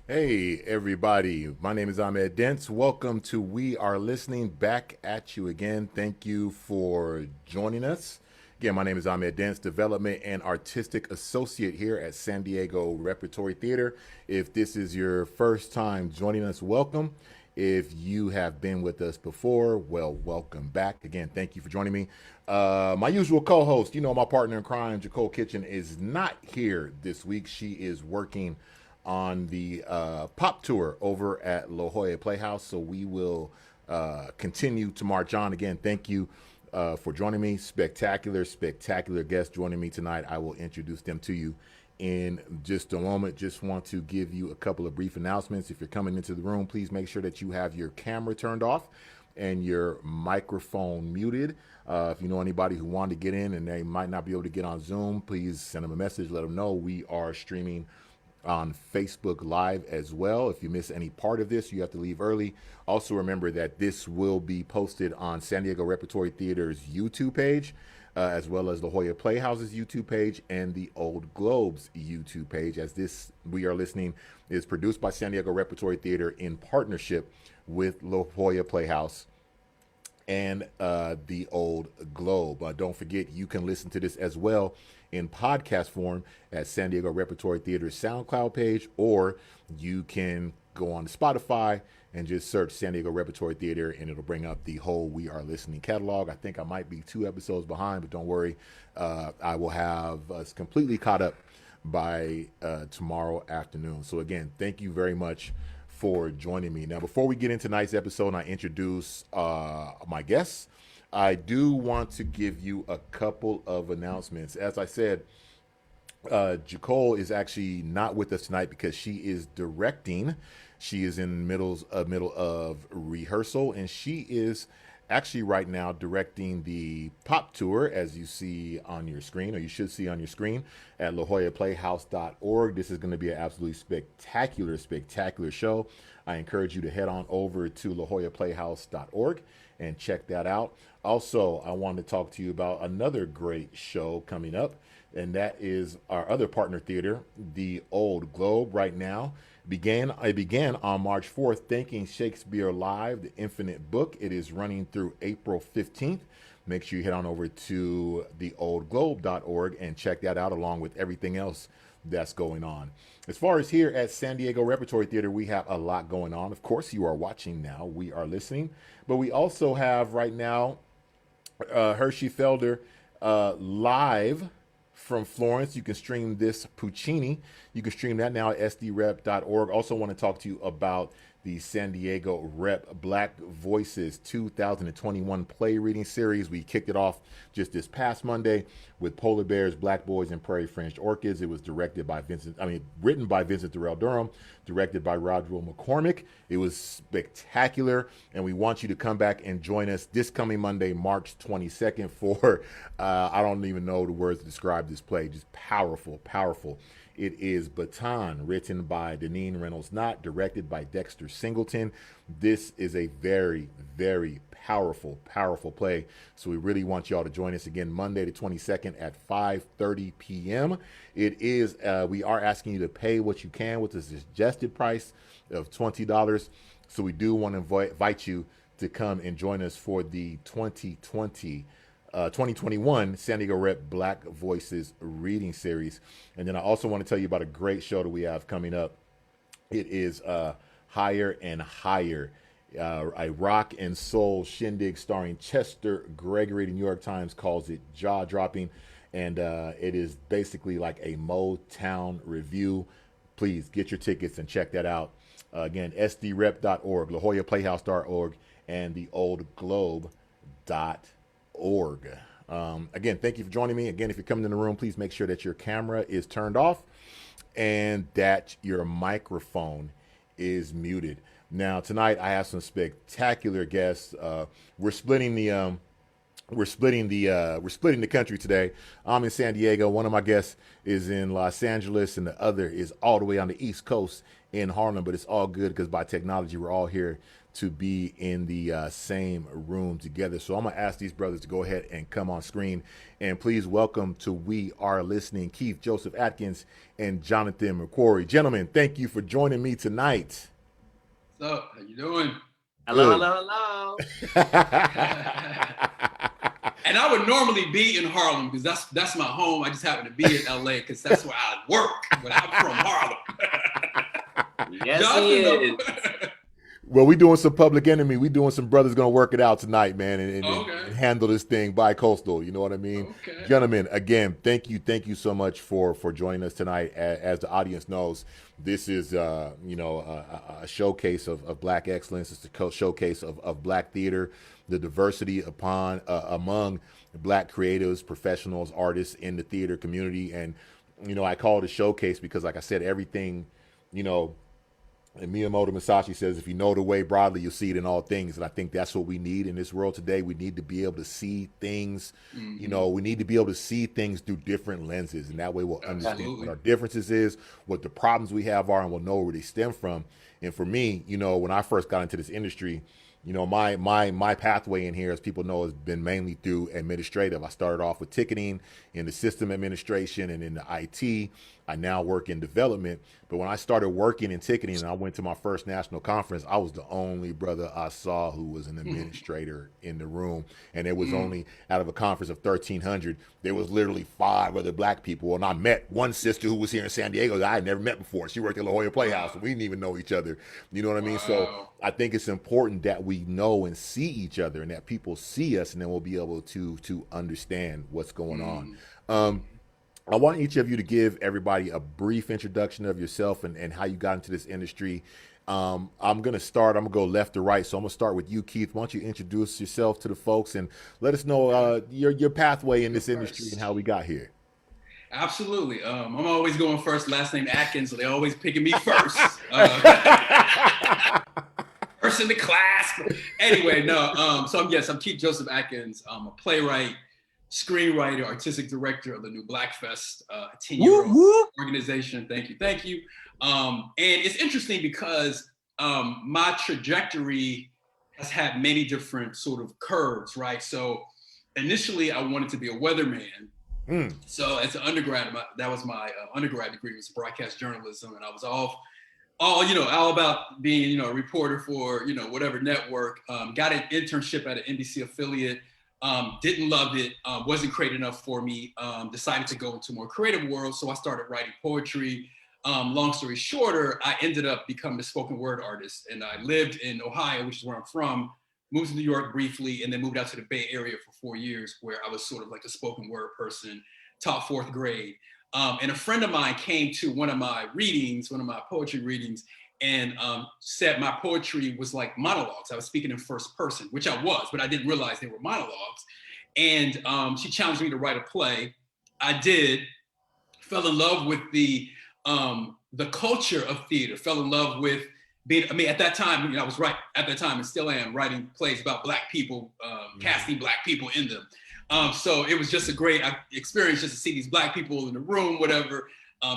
Hey, everybody. My name is Ahmed Dents. Welcome to We Are Listening. Back at you again. Thank you for joining us. Again, my name is Ahmed Dents, Development and Artistic Associate here at San Diego Repertory Theatre. If this is your first time joining us, welcome. If you have been with us before, well, welcome back. Again, thank you for joining me. My usual co host, my partner in crime, Jacole Kitchen, is not here this week. She is working on the pop tour over at La Jolla Playhouse. So we will continue to march on. Again, thank you for joining me. Spectacular guests joining me tonight. I will introduce them to you in just a moment. Just want to give you a couple of brief announcements. If you're coming into the room, please make sure that you have your camera turned off and your microphone muted. If you know anybody who wanted to get in and they might not be able to get on Zoom, please send them a message. Let them know we are streaming on Facebook Live as well. If you miss any part of this, you have to leave early. Also, remember that this will be posted on San Diego Repertory Theater's YouTube page, as well as La Jolla Playhouse's YouTube page and the Old Globe's YouTube page, as this We Are Listening is produced by San Diego Repertory Theater in partnership with La Jolla Playhouse and the Old Globe. Don't forget, you can listen to this as well in podcast form at San Diego Repertory Theater's SoundCloud page, or you can go on to Spotify and just search San Diego Repertory Theater, and it'll bring up the whole We Are Listening catalog. I think I might be 2 episodes behind, but don't worry. I will have us completely caught up by tomorrow afternoon. So again, thank you very much for joining me. Now, before we get into tonight's episode and I introduce my guests, I do want to give you a couple of announcements. As I said, Jacole is actually not with us tonight because she is directing. She is in the middle of rehearsal, and she is actually right now directing the pop tour, as you see on your screen, or you should see on your screen, at lajollaplayhouse.org. This is going to be an absolutely spectacular show. I encourage you to head on over to lajollaplayhouse.org and check that out. Also, I want to talk to you about another great show coming up, and that is our other partner theater, the Old Globe. Right now, it began on March 4th, Thinking Shakespeare Live, the Infinite Book. It is running through April 15th. Make sure you head on over to theoldglobe.org and check that out, along with everything else that's going on. As far as here at San Diego Repertory Theater, we have a lot going on. Of course, you are watching now. We are listening. But we also have right now Hershey Felder live from Florence. You can stream this Puccini. You can stream that now at sdrep.org. Also want to talk to you about the San Diego Rep Black Voices 2021 play reading series. We kicked it off just this past Monday with Polar Bears, Black Boys, and Prairie Fringed Orchids. It was written by Vincent Durrell Durham, directed by Rodrigo McCormick. It was spectacular, and we want you to come back and join us this coming Monday, March 22nd for, I don't even know the words to describe this play, just powerful. It is Baton, written by Deneen Reynolds-Knott, directed by Dexter Singleton. This is a very powerful play. So we really want y'all to join us again Monday the 22nd at 5:30 p.m. We are asking you to pay what you can with a suggested price of $20. So we do want to invite you to come and join us for the 2021 San Diego Rep Black Voices reading series. And then I also want to tell you about a great show that we have coming up. It is Higher and Higher, a rock and soul shindig starring Chester Gregory. The New York Times calls it jaw-dropping, and it is basically like a Motown review. Please get your tickets and check that out. Again, sdrep.org, lajollaplayhouse.org, and theoldglobe.org. Again, thank you for joining me. Again, if you're coming in the room, please make sure that your camera is turned off and that your microphone is muted. Now, tonight I have some spectacular guests. We're splitting we're splitting the country today. I'm in San Diego. One of my guests is in Los Angeles, and the other is all the way on the East Coast in Harlem. But it's all good because by technology, we're all here to be in the same room together. So I'm gonna ask these brothers to go ahead and come on screen, and please welcome to We Are Listening, Keith, Josef Adkins, and Jonathan McCrory. Gentlemen, thank you for joining me tonight. What's up? How you doing? Hello, Good. hello, hello. And I would normally be in Harlem because that's my home. I just happen to be in LA because that's where I work. But I'm from Harlem. Yes, he Jonathan, is. Well, we doing some Public Enemy. We doing some brothers gonna work it out tonight, man, and okay. handle this thing bi-coastal. You know what I mean, Okay. gentlemen? Again, thank you so much for joining us tonight. As the audience knows, this is a showcase of Black excellence. It's a showcase of Black theater, the diversity among Black creatives, professionals, artists in the theater community, and I call it a showcase because, like I said, everything, you know and Miyamoto Musashi says, if you know the way broadly, you'll see it in all things. And I think that's what we need in this world today. We need to be able to see things, we need to be able to see things through different lenses. And that way we'll understand what Absolutely. our differences is, what the problems we have are, and we'll know where they stem from. And for me, when I first got into this industry, my pathway in here, as people know, has been mainly through administrative. I started off with ticketing in the system administration and in the IT. I now work in development. But when I started working in ticketing and I went to my first national conference, I was the only brother I saw who was an administrator in the room. And there was only, out of a conference of 1,300, there was literally 5 other Black people. And I met one sister who was here in San Diego that I had never met before. She worked at La Jolla Playhouse, and Wow. we didn't even know each other. You know what I mean? So Wow. I think it's important that we know and see each other, and that people see us, and then we'll be able to understand what's going on. Mm. Um, I want each of you to give everybody a brief introduction of yourself and how you got into this industry. I'm going to start. I'm going to go left to right. So I'm going to start with you, Keith. Why don't you introduce yourself to the folks and let us know Okay. your pathway in Go this industry and first. how we got here. Absolutely. I'm always going first. Last name Atkins, so they always picking me first. First in the class. Anyway, no. I'm Keith Joseph Atkins. I'm a playwright, screenwriter, artistic director of the new Blackfest, a Whoop, 10-year-old whoop. organization. Thank you. And it's interesting because my trajectory has had many different sort of curves, right? So initially, I wanted to be a weatherman. Hmm. So as an undergrad, that was my undergrad degree, was broadcast journalism, and I was all about being a reporter for whatever network. Got an internship at an NBC affiliate. Didn't love it. Wasn't creative enough for me. Decided to go into a more creative world, so I started writing poetry. Long story shorter, I ended up becoming a spoken word artist, and I lived in Ohio, which is where I'm from. Moved to New York briefly, and then moved out to the Bay Area for 4 years, where I was sort of like a spoken word person. Taught 4th grade. And a friend of mine came to one of my readings, one of my poetry readings, and said my poetry was like monologues. I was speaking in first person, which I was, but I didn't realize they were monologues. And she challenged me to write a play. I did. Fell in love with the culture of theater. Fell in love with being. I mean, at that time, I was right at that time, and still am writing plays about Black people, casting Black people in them. So it was just a great experience just to see these Black people in the room, whatever,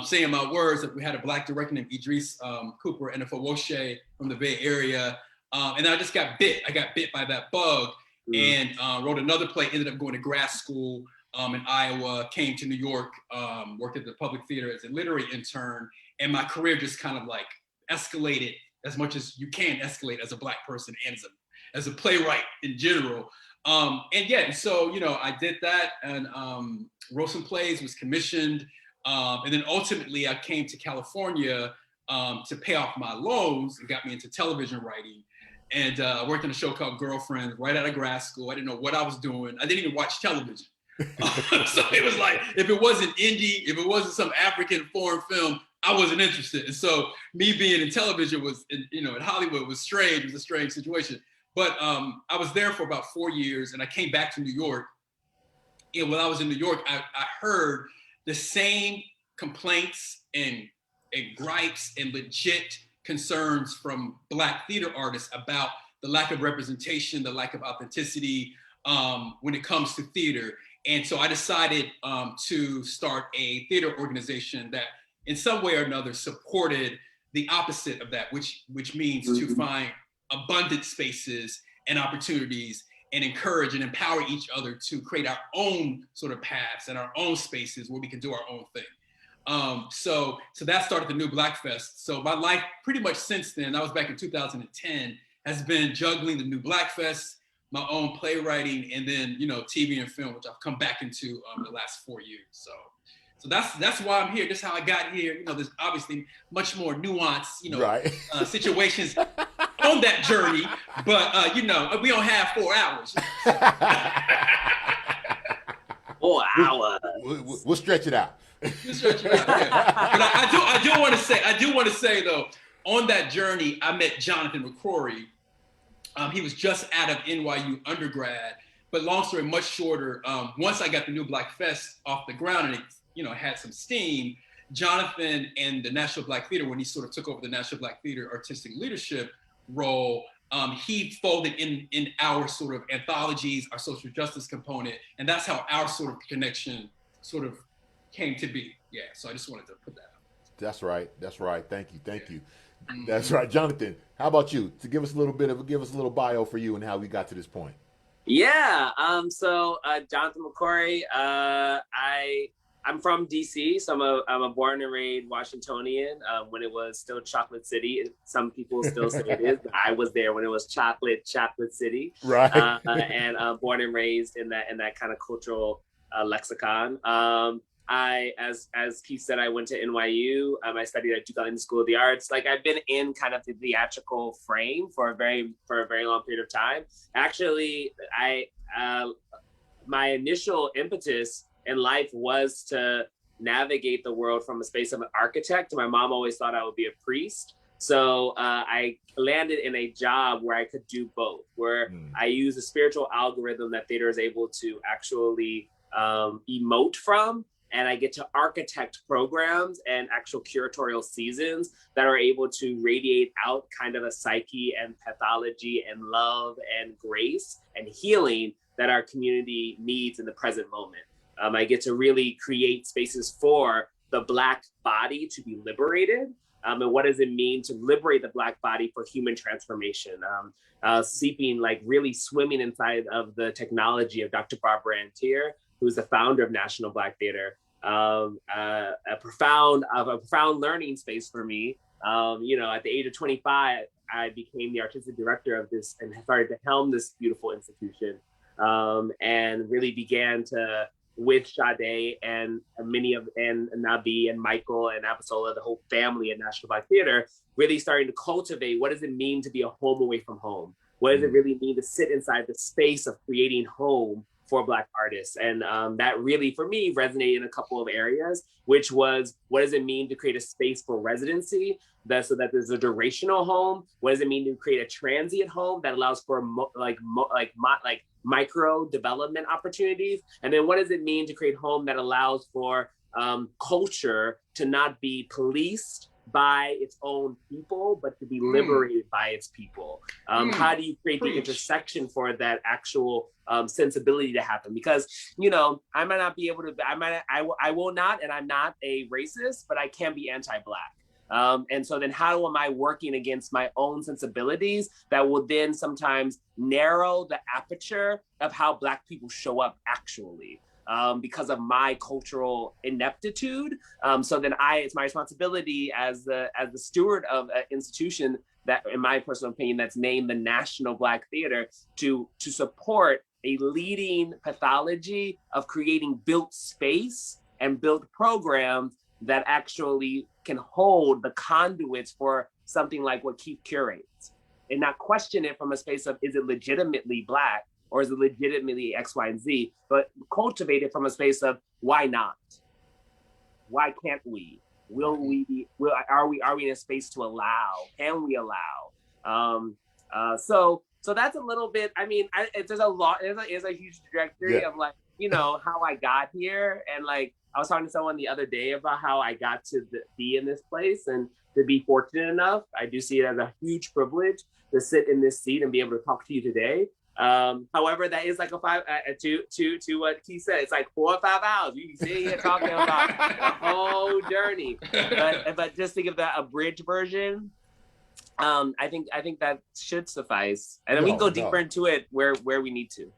saying my words. We had a Black director named Idris Cooper and a Fawoshe from the Bay Area. And I just got bit. I got bit by that bug and wrote another play, ended up going to grad school in Iowa, came to New York, worked at the Public Theater as a literary intern. And my career just kind of like escalated as much as you can escalate as a Black person and as a playwright in general. So I did that and wrote some plays, was commissioned, and then ultimately I came to California to pay off my loans and got me into television writing. And I worked on a show called Girlfriend right out of grad school. I didn't know what I was doing. I didn't even watch television. So it was like, if it wasn't indie, if it wasn't some African foreign film, I wasn't interested. And so me being in television in Hollywood was strange. It was a strange situation. But I was there for about 4 years, and I came back to New York. And when I was in New York, I heard the same complaints and gripes and legit concerns from Black theater artists about the lack of representation, the lack of authenticity. when it comes to theater. And so I decided to start a theater organization that in some way or another supported the opposite of that, which means to find abundant spaces and opportunities and encourage and empower each other to create our own sort of paths and our own spaces where we can do our own thing. So that started the New Black Fest. So my life pretty much since then, that was back in 2010, has been juggling the New Black Fest, my own playwriting, and then, you know, TV and film, which I've come back into the last 4 years. So that's why I'm here. That's how I got here. You know, there's obviously much more nuanced, you know, right. Situations on that journey, but you know, we don't have 4 hours. 4 hours. We'll stretch it out. We'll stretch it out, yeah. But I do want to say though, on that journey, I met Jonathan McCrory. He was just out of NYU undergrad, but long story much shorter, once I got the New Black Fest off the ground and it, you know, had some steam, Jonathan and the National Black Theater, when he sort of took over the National Black Theater artistic leadership role, he folded in our sort of anthologies, our social justice component, and that's how our sort of connection sort of came to be. Yeah, so I just wanted to put that up. That's right. Thank you. That's right, Jonathan. How about you? To give us a little bio for you and how we got to this point. Yeah. So Jonathan McCrory. I'm from DC, so I'm a born and raised Washingtonian. When it was still Chocolate City, some people still say it is. But I was there when it was Chocolate City. Right. And born and raised in that kind of cultural lexicon. As Keith said, I went to NYU. I studied at Duke Ellington School of the Arts. Like, I've been in kind of the theatrical frame for a very long period of time. Actually, my initial impetus in life was to navigate the world from a space of an architect. My mom always thought I would be a priest. So I landed in a job where I could do both, where I use a spiritual algorithm that theater is able to actually emote from. And I get to architect programs and actual curatorial seasons that are able to radiate out kind of a psyche and pathology and love and grace and healing that our community needs in the present moment. I get to really create spaces for the Black body to be liberated. And what does it mean to liberate the Black body for human transformation? Seeping, like really swimming inside of the technology of Dr. Barbara Antier, who's the founder of National Black Theater. A profound learning space for me. You know, at the age of 25, I became the artistic director of this and started to helm this beautiful institution, and really began to, with Sade and Nabi and Michael and Abisola, the whole family at National Black Theater, really starting to cultivate what does it mean to be a home away from home? What does it really mean to sit inside the space of creating home for Black artists? And that really, for me, resonated in a couple of areas, which was, what does it mean to create a space for residency so that there's a durational home? What does it mean to create a transient home that allows for micro development opportunities? And then what does it mean to create home that allows for culture to not be policed by its own people, but to be liberated by its people? How do you create the intersection for that actual sensibility to happen? Because, you know, I might not be able to, I will not, and I'm not a racist, but I can be anti-Black. And so then how am I working against my own sensibilities that will then sometimes narrow the aperture of how Black people show up actually? Because of my cultural ineptitude. So then it's my responsibility as the steward of an institution that, in my personal opinion, that's named the National Black Theater, to support a leading pathology of creating built space and built programs that actually can hold the conduits for something like what Keith curates, and not question it from a space of, is it legitimately Black? Or is it legitimately X, Y, and Z? But cultivate it from a space of, why not? Why can't we? Are we in a space to allow? Can we allow? So that's a little bit. I mean, there's a huge trajectory of, like, you know, how I got here. And like, I was talking to someone the other day about how I got to be in this place, and to be fortunate enough, I do see it as a huge privilege to sit in this seat and be able to talk to you today. However, that is like to what Keith said, it's like 4 or 5 hours. You can sit here talking about the whole journey. But just to give that a abridged version, I think that should suffice. And then we can go deeper into it where we need to.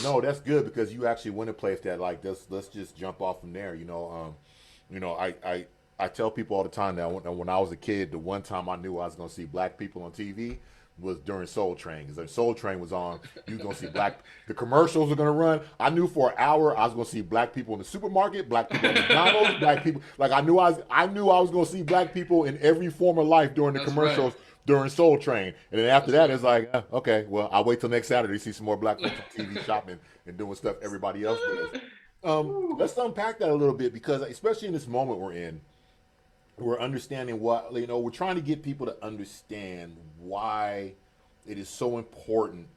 No, that's good, because you actually went a place that, like, let's just jump off from there. I tell people all the time that when I was a kid, the one time I knew I was going to see black people on TV was during Soul Train. Because when Soul Train was on, you were going to see the commercials were going to run. I knew for an hour I was going to see black people in the supermarket, black people at McDonald's, black people. Like, I knew I was going to see black people in every form of life during the commercials. Right. During Soul Train. And then after that, it's like, okay, well, I'll wait till next Saturday to see some more black folks on TV shopping and doing stuff everybody else does. Let's unpack that a little bit, because especially in this moment we're in, we're understanding what, we're trying to get people to understand why it is so important,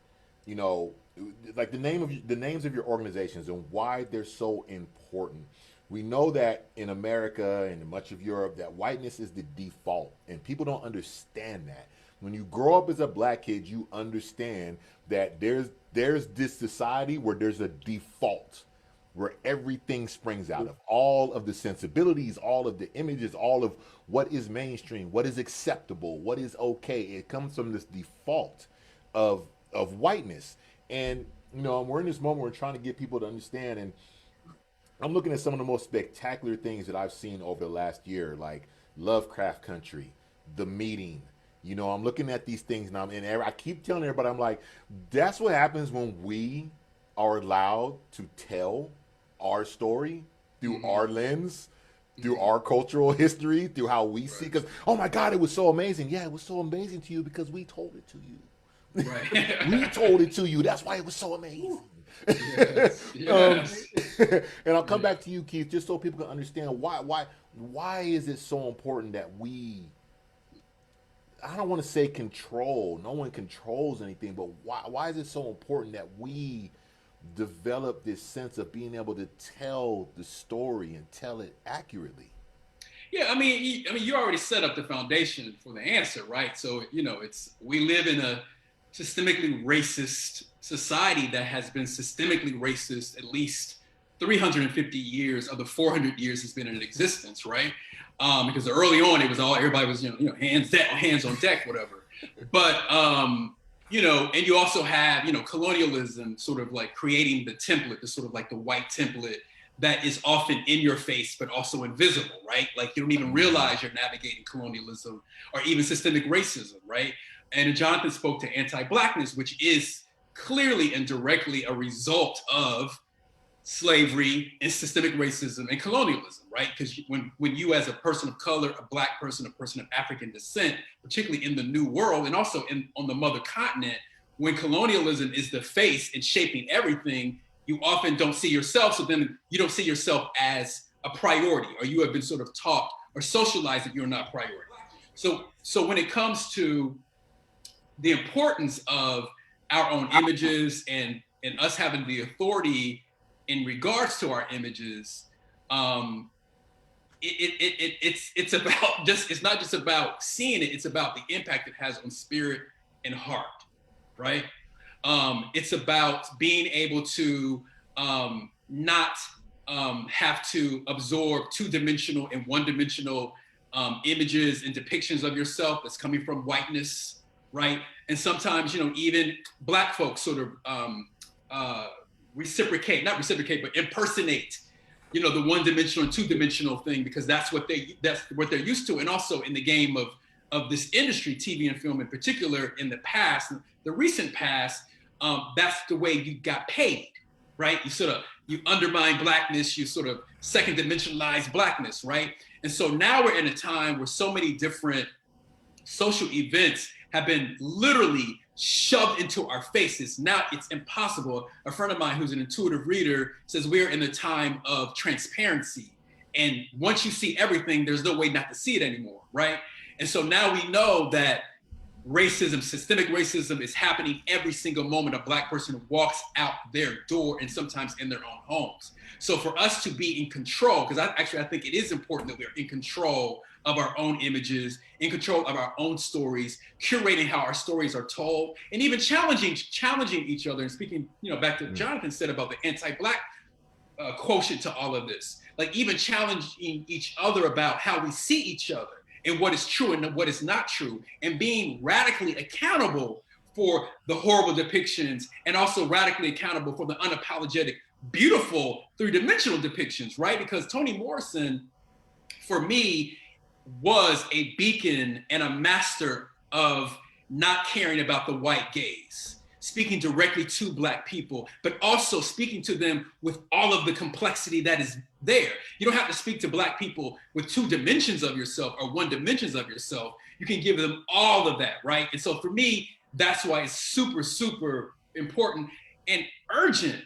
like the names of your organizations and why they're so important. We know that in America and in much of Europe that whiteness is the default, and people don't understand that. When you grow up as a black kid, you understand that there's this society where there's a default, where everything springs out of, all of the sensibilities, all of the images, all of what is mainstream, what is acceptable, what is okay. It comes from this default of whiteness. And, we're in this moment where we're trying to get people to understand, and I'm looking at some of the most spectacular things that I've seen over the last year, like Lovecraft Country, The Meeting. I'm looking at these things now, and I keep telling everybody, I'm like, that's what happens when we are allowed to tell our story through our lens, through our cultural history, through how we see. Because, oh my God, it was so amazing. Yeah, it was so amazing to you because we told it to you. Right. We told it to you. That's why it was so amazing. Yes. And I'll come back to you, Keith, just so people can understand why is it so important that we, I don't want to say control, no one controls anything, but why is it so important that we develop this sense of being able to tell the story and tell it accurately? Yeah, I mean, you already set up the foundation for the answer, right? So, we live in a systemically racist society that has been systemically racist at least 350 years of the 400 years it's been in existence, right? Because early on it was everybody was hands on deck, whatever. But and you also have colonialism sort of like creating the template, the sort of like the white template that is often in your face but also invisible, right? Like you don't even realize you're navigating colonialism or even systemic racism, right? And Jonathan spoke to anti-Blackness, which is clearly and directly a result of slavery and systemic racism and colonialism, right? Because when you as a person of color, a Black person, a person of African descent, particularly in the New World and also on the mother continent, when colonialism is the face and shaping everything, you often don't see yourself, so then you don't see yourself as a priority, or you have been sort of taught or socialized that you're not priority. So when it comes to the importance of our own images and us having the authority in regards to our images, it's not just about seeing it, it's about the impact it has on spirit and heart, right? It's about being able to not have to absorb two-dimensional and one-dimensional images and depictions of yourself that's coming from whiteness, right? And sometimes, even Black folks sort of not reciprocate, but impersonate, the one-dimensional and two-dimensional thing, because that's what they're used to. And also in the game of this industry, TV and film in particular, in the past, the recent past, that's the way you got paid, right? You undermine Blackness, you sort of second dimensionalize Blackness, right? And so now we're in a time where so many different social events have been literally shoved into our faces. Now it's impossible. A friend of mine who's an intuitive reader says we're in a time of transparency. And once you see everything, there's no way not to see it anymore, right? And so now we know that racism, systemic racism, is happening every single moment a Black person walks out their door, and sometimes in their own homes. So for us to be in control, because I think it is important that we're in control of our own images, in control of our own stories, curating how our stories are told, and even challenging each other. And speaking, back to Jonathan said about the anti-Black quotient to all of this, like even challenging each other about how we see each other and what is true and what is not true, and being radically accountable for the horrible depictions, and also radically accountable for the unapologetic, beautiful, three-dimensional depictions, right? Because Toni Morrison, for me, was a beacon and a master of not caring about the white gaze, speaking directly to Black people, but also speaking to them with all of the complexity that is there. You don't have to speak to Black people with two dimensions of yourself or one dimensions of yourself. You can give them all of that, right? And so for me, that's why it's super, super important and urgent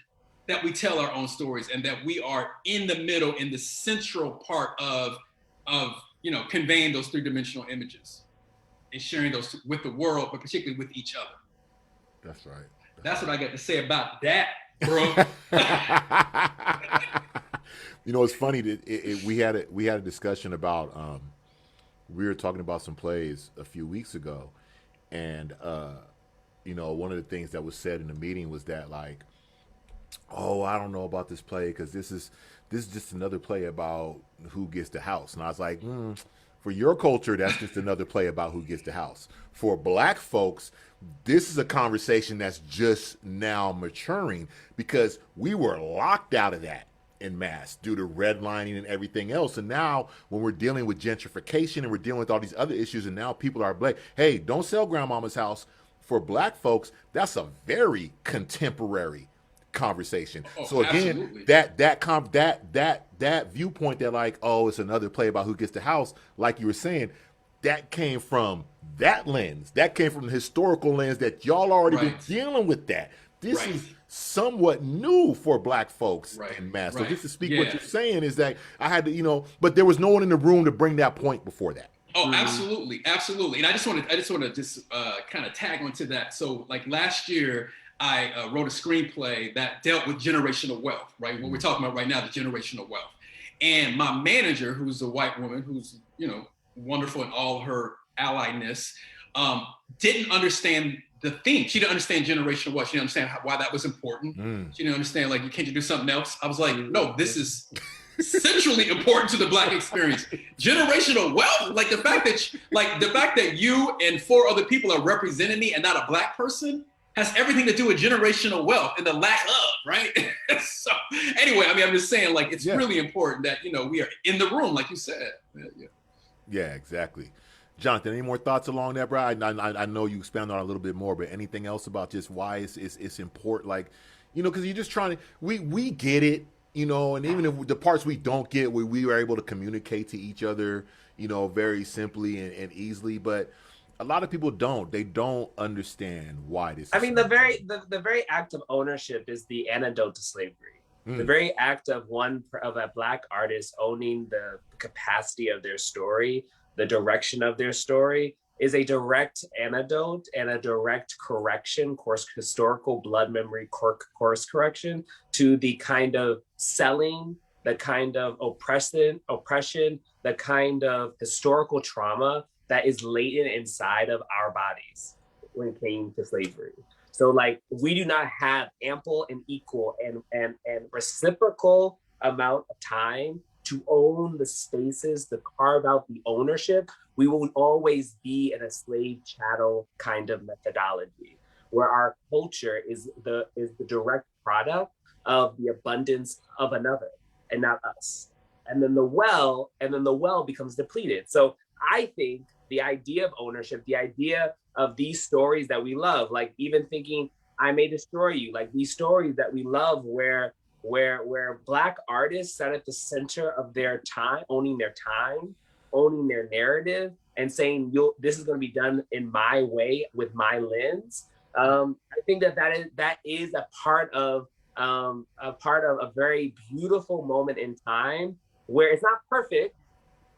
that we tell our own stories, and that we are in the middle, in the central part of conveying those three-dimensional images and sharing those with the world, but particularly with each other. That's right. That's what I got to say about that, bro. It's funny that we had a discussion about we were talking about some plays a few weeks ago, and one of the things that was said in the meeting was that, like, oh, I don't know about this play because this is just another play about who gets the house. And I was like, for your culture, that's just another play about who gets the house. For Black folks, this is a conversation that's just now maturing, because we were locked out of that en masse due to redlining and everything else. And now when we're dealing with gentrification and we're dealing with all these other issues, and now people are like, hey, don't sell grandmama's house. For Black folks, that's a very contemporary conversation. So again, absolutely. that viewpoint that, like, oh, it's another play about who gets the house, like you were saying, that came from that lens. That came from the historical lens that y'all already been dealing with that. This is somewhat new for Black folks in mass. So just to speak what you're saying is that I had to, but there was no one in the room to bring that point before that. Oh, absolutely. Absolutely. And I just want to kind of tag onto that. So like last year, I wrote a screenplay that dealt with generational wealth, right? What we're talking about right now, the generational wealth. And my manager, who's a white woman, who's, wonderful in all her alliedness, didn't understand the theme. She didn't understand generational wealth. She didn't understand why that was important. She didn't understand, like, can't you do something else? I was like, no, this is centrally important to the Black experience. Generational wealth, like the fact that you and 4 other people are representing me and not a Black person, has everything to do with generational wealth and the lack of, right? So anyway, I mean, I'm just saying, like, it's really important that, we are in the room, like you said. Yeah, exactly. Jonathan, any more thoughts along that, bro? I know you expand on it a little bit more, but anything else about just why it's important? Like, because you're just trying to, we get it, and even if the parts we don't get, we were able to communicate to each other, very simply and easily, but a lot of people don't. They don't understand why this. I mean, the very act of ownership is the antidote to slavery. The very act of a Black artist owning the capacity of their story, the direction of their story, is a direct antidote and a direct historical blood memory course correction to the kind of selling, the kind of oppression, the kind of historical trauma that is latent inside of our bodies when it came to slavery. So, like, we do not have ample and equal and reciprocal amount of time to own the spaces, to carve out the ownership. We will always be in a slave chattel kind of methodology, where our culture is the direct product of the abundance of another and not us. And then the well becomes depleted. So I think the idea of ownership, the idea of these stories that we love, like even thinking I May Destroy You, like these stories that we love where Black artists sat at the center of their time, owning their narrative, and saying, this is going to be done in my way with my lens. I think that is a part of a very beautiful moment in time where it's not perfect,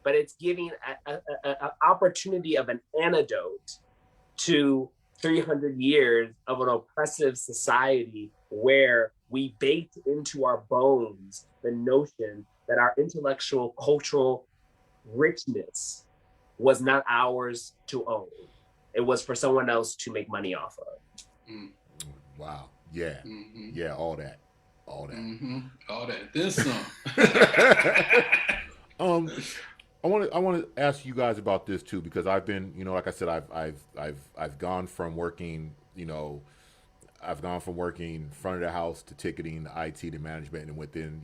but it's giving an opportunity of an antidote to 300 years of an oppressive society where we baked into our bones the notion that our intellectual, cultural richness was not ours to own. It was for someone else to make money off of. Mm. Wow. Yeah. Mm-hmm. Yeah. All that. Mm-hmm. All that. Then some. I want to ask you guys about this too, because I've been, like I said, I've gone from working, front of the house to ticketing, to IT, to management, and within,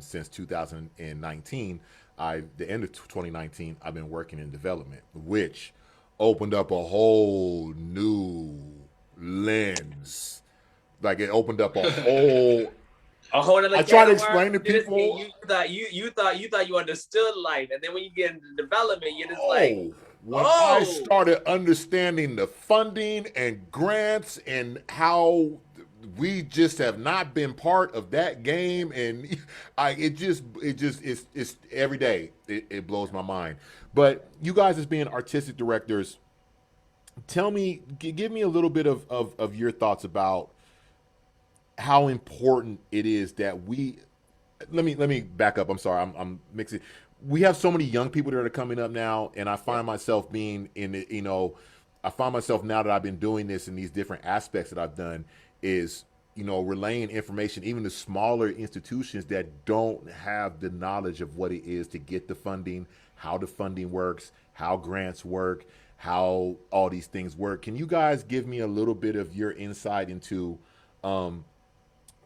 since 2019, the end of 2019, I've been working in development, which opened up a whole new lens. Like, it opened up a whole. I try to explain to people. You thought you understood life, and then when you get into development, you're just like, when I started understanding the funding and grants and how we just have not been part of that game, and it's every day it blows my mind. But you guys, as being artistic directors, give me a little bit of your thoughts about how important it is that we. Let me back up. I'm sorry, I'm mixing. We have so many young people that are coming up now, and I find myself being in it. I find myself, now that I've been doing this in these different aspects that I've done, is relaying information even to smaller institutions that don't have the knowledge of what it is to get the funding, how the funding works, how grants work, how all these things work. Can you guys give me a little bit of your insight into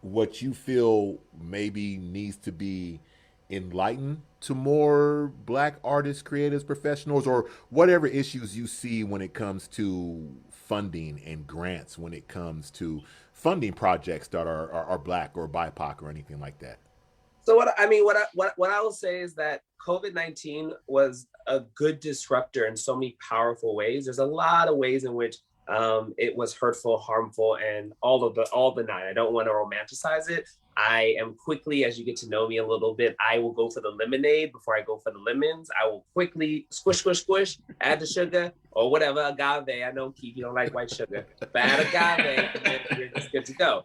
what you feel maybe needs to be enlightened to more Black artists, creatives, professionals, or whatever issues you see when it comes to funding and grants, when it comes to funding projects that are Black or BIPOC or anything like that? So what I will say is that COVID-19 was a good disruptor in so many powerful ways. There's a lot of ways in which it was hurtful, harmful, and all the nine. I don't want to romanticize it. I am quickly, as you get to know me a little bit, I will go for the lemonade before I go for the lemons. I will quickly squish, add the sugar or whatever, agave. I know, Keith, you don't like white sugar, but add agave, and you're just good to go.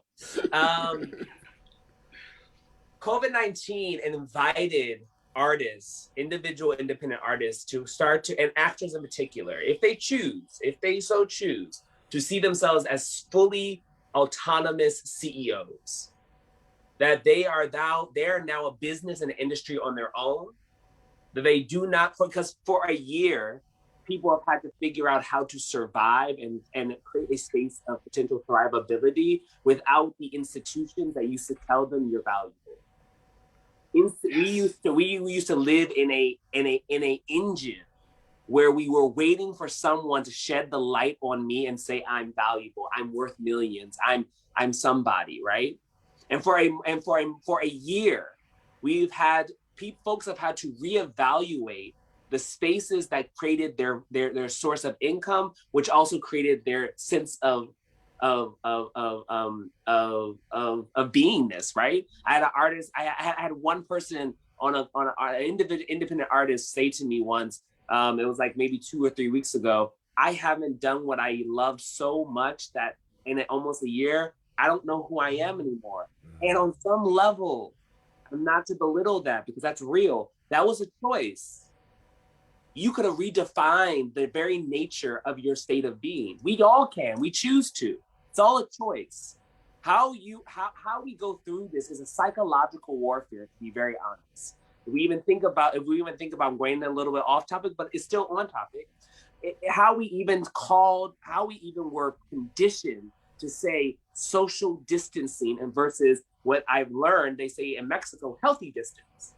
COVID-19 invited artists, individual independent artists, to start to, and actors in particular, if they so choose, to see themselves as fully autonomous CEOs. That they are now a business and industry on their own. That they do not, because for a year, people have had to figure out how to survive and create a space of potential thrivability without the institutions that used to tell them you're valuable. We used to live in a engine where we were waiting for someone to shed the light on me and say, I'm valuable, I'm worth millions, I'm somebody, right? And for a year, folks have had to reevaluate the spaces that created their source of income, which also created their sense of beingness, right? I had an artist. I had one person on an independent artist say to me once. It was like maybe 2 or 3 weeks ago. I haven't done what I loved so much that in almost a year, I don't know who I am anymore. And on some level, not to belittle that because that's real. That was a choice. You could have redefined the very nature of your state of being. We all can. We choose to. It's all a choice. How we go through this is a psychological warfare, to be very honest. If we even think about I'm going a little bit off topic, but it's still on topic. How we even were conditioned to say social distancing and versus what I've learned, they say in Mexico, healthy distance.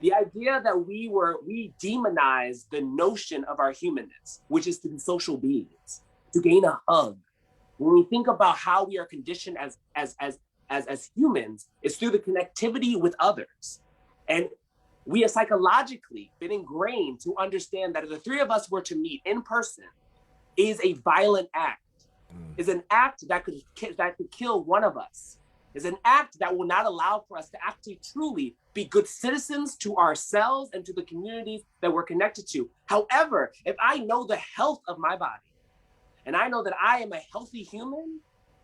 The idea that we demonized the notion of our humanness, which is to be social beings, to gain a hug. When we think about how we are conditioned as humans, it's through the connectivity with others. And we have psychologically been ingrained to understand that if the three of us were to meet in person, is a violent act, is an act that could kill one of us, is an act that will not allow for us to actually truly be good citizens to ourselves and to the communities that we're connected to. However, if I know the health of my body, and I know that I am a healthy human,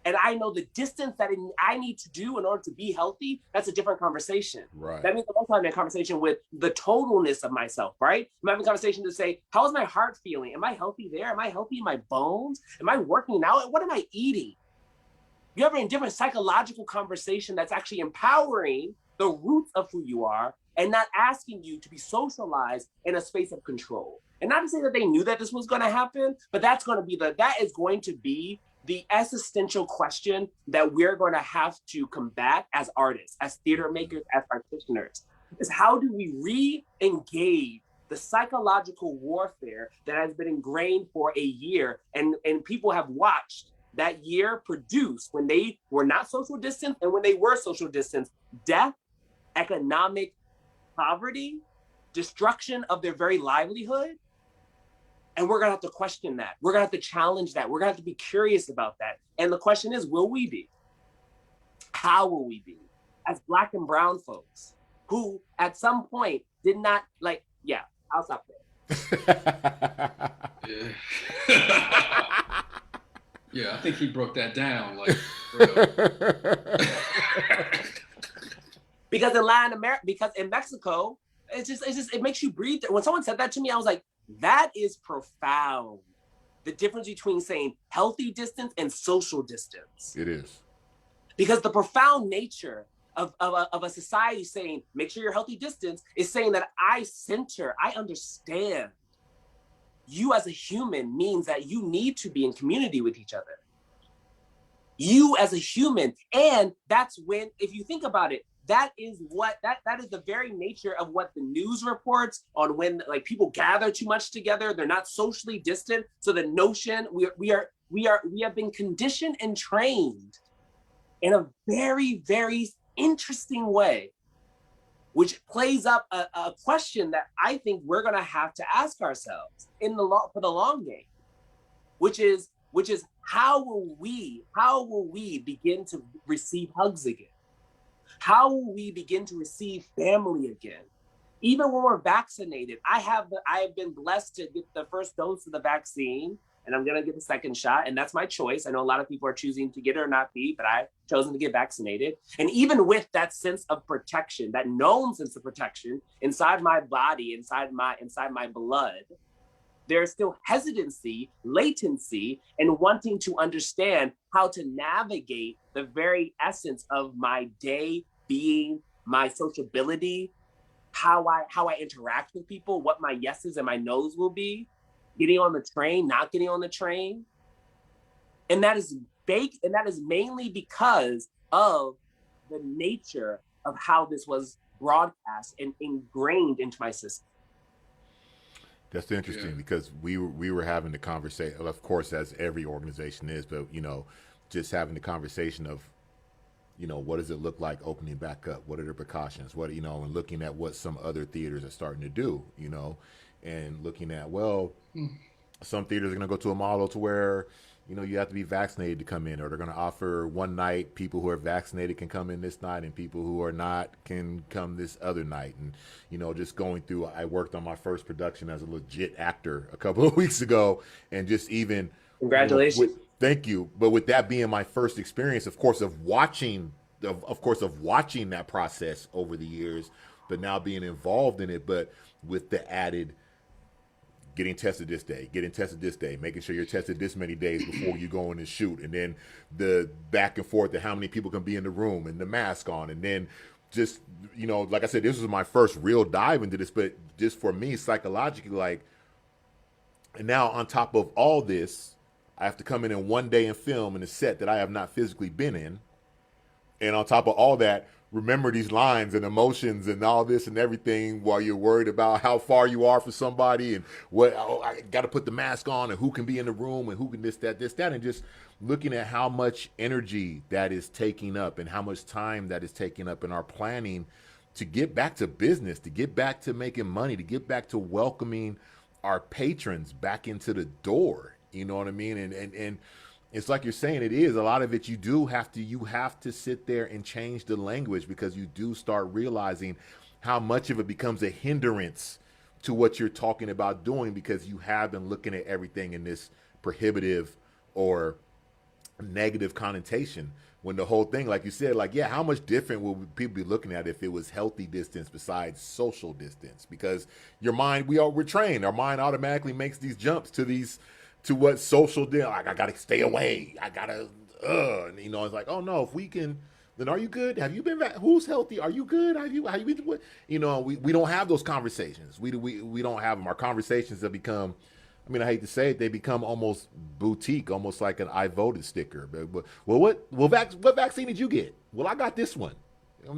and I know the distance that I need to do in order to be healthy, that's a different conversation. Right. That means I'm also having a conversation with the totalness of myself, right? I'm having a conversation to say, how is my heart feeling? Am I healthy there? Am I healthy in my bones? Am I working out? What am I eating? You're having a different psychological conversation that's actually empowering the roots of who you are and not asking you to be socialized in a space of control. And not to say that they knew that this was going to happen, but that is going to be the existential question that we're going to have to combat as artists, as theater makers, as practitioners, is how do we re-engage the psychological warfare that has been ingrained for a year and people have watched that year produce, when they were not social distance and when they were social distance, death, economic poverty, destruction of their very livelihood. And we're gonna have to question that. We're gonna have to challenge that. We're gonna have to be curious about that. And the question is, will we be? How will we be? As Black and brown folks who at some point did not I'll stop there. Yeah, I think he broke that down. Like, because in Latin America, because in Mexico, it makes you breathe. When someone said that to me, I was like, that is profound. The difference between saying healthy distance and social distance. It is. Because the profound nature of a society saying, make sure you're healthy distance, is saying that I understand you as a human means that you need to be in community with each other. You as a human. And that's when, if you think about it, that is the very nature of what the news reports on when like people gather too much together, they're not socially distant. So the notion we have been conditioned and trained in a very, very interesting way, which plays up a question that I think we're gonna have to ask ourselves for the long game, which is how will we begin to receive hugs again? How will we begin to receive family again? Even when we're vaccinated, I have been blessed to get the first dose of the vaccine, and I'm gonna get the second shot, and that's my choice. I know a lot of people are choosing to get it or not be, but I've chosen to get vaccinated. And even with that sense of protection, that known sense of protection inside my body, inside my blood, there's still hesitancy, latency, and wanting to understand how to navigate the very essence of my day being, my sociability, how I interact with people, what my yeses and my nos will be, getting on the train, not getting on the train. And that is mainly because of the nature of how this was broadcast and ingrained into my system. That's interesting because we were having the conversation, of course, as every organization is, but, just having the conversation of, what does it look like opening back up? What are the precautions? And looking at what some other theaters are starting to do, and looking at, some theaters are going to go to a model to where, you have to be vaccinated to come in, or they're going to offer one night, people who are vaccinated can come in this night and people who are not can come this other night. And, just going through, I worked on my first production as a legit actor a couple of weeks ago, and just even, congratulations. Thank you. But with that being my first experience, of course, of watching that process over the years, but now being involved in it, but with the added getting tested this day, making sure you're tested this many days before you go in and shoot, and then the back and forth to how many people can be in the room and the mask on, and then just, like I said, this was my first real dive into this, but just for me psychologically, and now on top of all this, I have to come in one day and film in a set that I have not physically been in, and on top of all that, remember these lines and emotions and all this and everything while you're worried about how far you are for somebody and I got to put the mask on and who can be in the room and who can this, that, and just looking at how much energy that is taking up and how much time that is taking up in our planning to get back to business, to get back to making money, to get back to welcoming our patrons back into the door. You know what I mean? And it's like you're saying, it is a lot of it. You have to sit there and change the language, because you do start realizing how much of it becomes a hindrance to what you're talking about doing, because you have been looking at everything in this prohibitive or negative connotation when the whole thing, like you said, like, yeah, how much different would people be looking at if it was healthy distance besides social distance? Because your mind, we're trained, our mind automatically makes these jumps to what social deal, like, I gotta stay away, I gotta and, you know, it's like, oh no, if we can, then are you good? Have you been back? Who's healthy? Are you good? Have you been? You know, we don't have those conversations. We don't have them. Our conversations have become, I mean, I hate to say it, they become almost boutique, almost like an I voted sticker. But what vaccine did you get? Well, I got this one.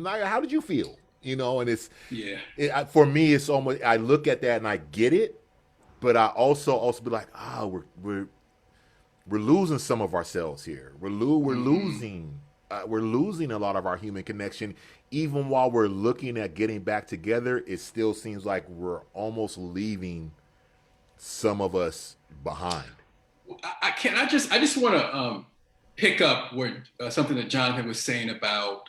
How did you feel? You know, and for me, it's almost, I look at that and I get it, but I also be like, we're losing some of ourselves here. We're losing a lot of our human connection. Even while we're looking at getting back together, it still seems like we're almost leaving some of us behind. I just want to pick up where something that Jonathan was saying about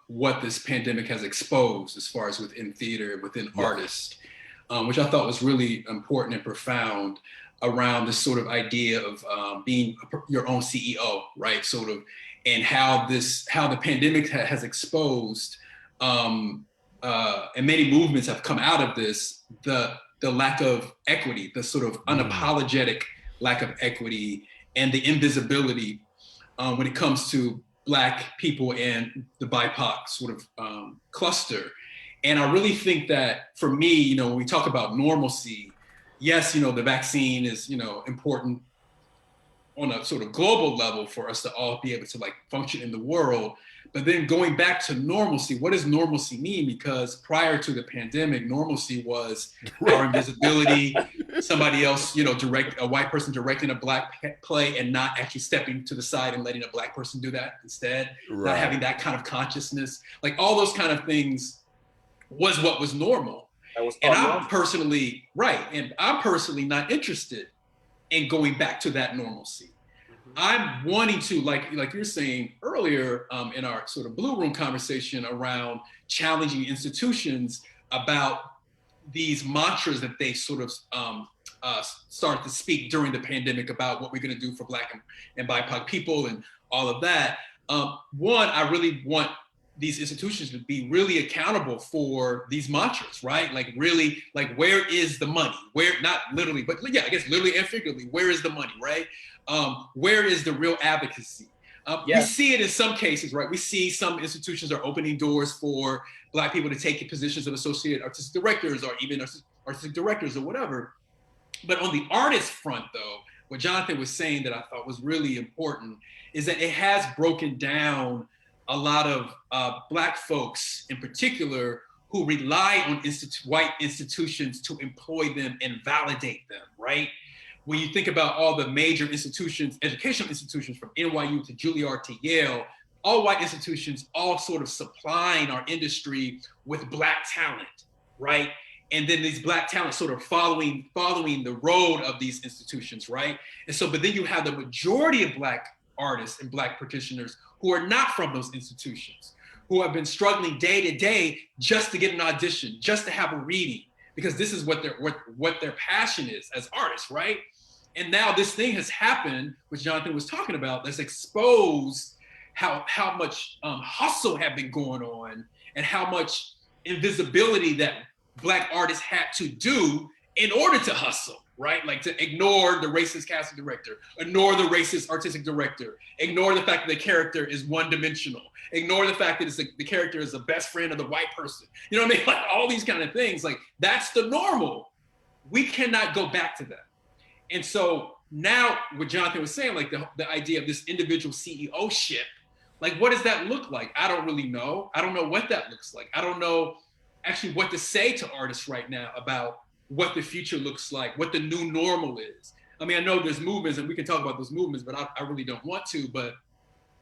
what this pandemic has exposed as far as within theater, within artists, which I thought was really important and profound around this sort of idea of being your own CEO, right? Sort of, and how the pandemic has exposed, and many movements have come out of this, the lack of equity, the sort of unapologetic lack of equity and the invisibility when it comes to Black people and the BIPOC sort of cluster. And I really think that for me, you know, when we talk about normalcy, yes, you know, the vaccine is, you know, important on a sort of global level for us to all be able to like function in the world. But then going back to normalcy, what does normalcy mean? Because prior to the pandemic, normalcy was our invisibility, somebody else, you know, a white person directing a Black play and not actually stepping to the side and letting a Black person do that instead, not having that kind of consciousness, like all those kind of things was what was normal. And I'm personally not interested in going back to that normalcy. I'm wanting to, like you're saying earlier in our sort of Blue Room conversation around challenging institutions about these mantras that they sort of started to speak during the pandemic about what we're going to do for Black and BIPOC people and all of that. One, I really want these institutions to be really accountable for these mantras, right? Like really, like where is the money? Where, not literally, but yeah, I guess literally and figuratively, where is the money, right? Where is the real advocacy? We see it in some cases, right? We see some institutions are opening doors for Black people to take positions of associate artistic directors or even artistic directors or whatever. But on the artist front though, what Jonathan was saying that I thought was really important is that it has broken down a lot of Black folks in particular who rely on white institutions to employ them and validate them, right? When you think about all the major institutions, educational institutions from NYU to Juilliard to Yale, all white institutions, all sort of supplying our industry with Black talent, right? And then these Black talent sort of following the road of these institutions, right? And so, but then you have the majority of Black artists and Black practitioners who are not from those institutions, who have been struggling day to day just to get an audition, just to have a reading, because this is what their passion is as artists, right? And now this thing has happened, which Jonathan was talking about, that's exposed how much hustle had been going on and how much invisibility that Black artists had to do in order to hustle, right? Like to ignore the racist casting director, ignore the racist artistic director, ignore the fact that the character is one-dimensional, ignore the fact that the character is the best friend of the white person. You know what I mean? Like all these kind of things, like that's the normal. We cannot go back to that. And so now what Jonathan was saying, like the idea of this individual CEO-ship, like what does that look like? I don't really know. I don't know what that looks like. I don't know actually what to say to artists right now about what the future looks like, what the new normal is. I mean, I know there's movements and we can talk about those movements, but I really don't want to, but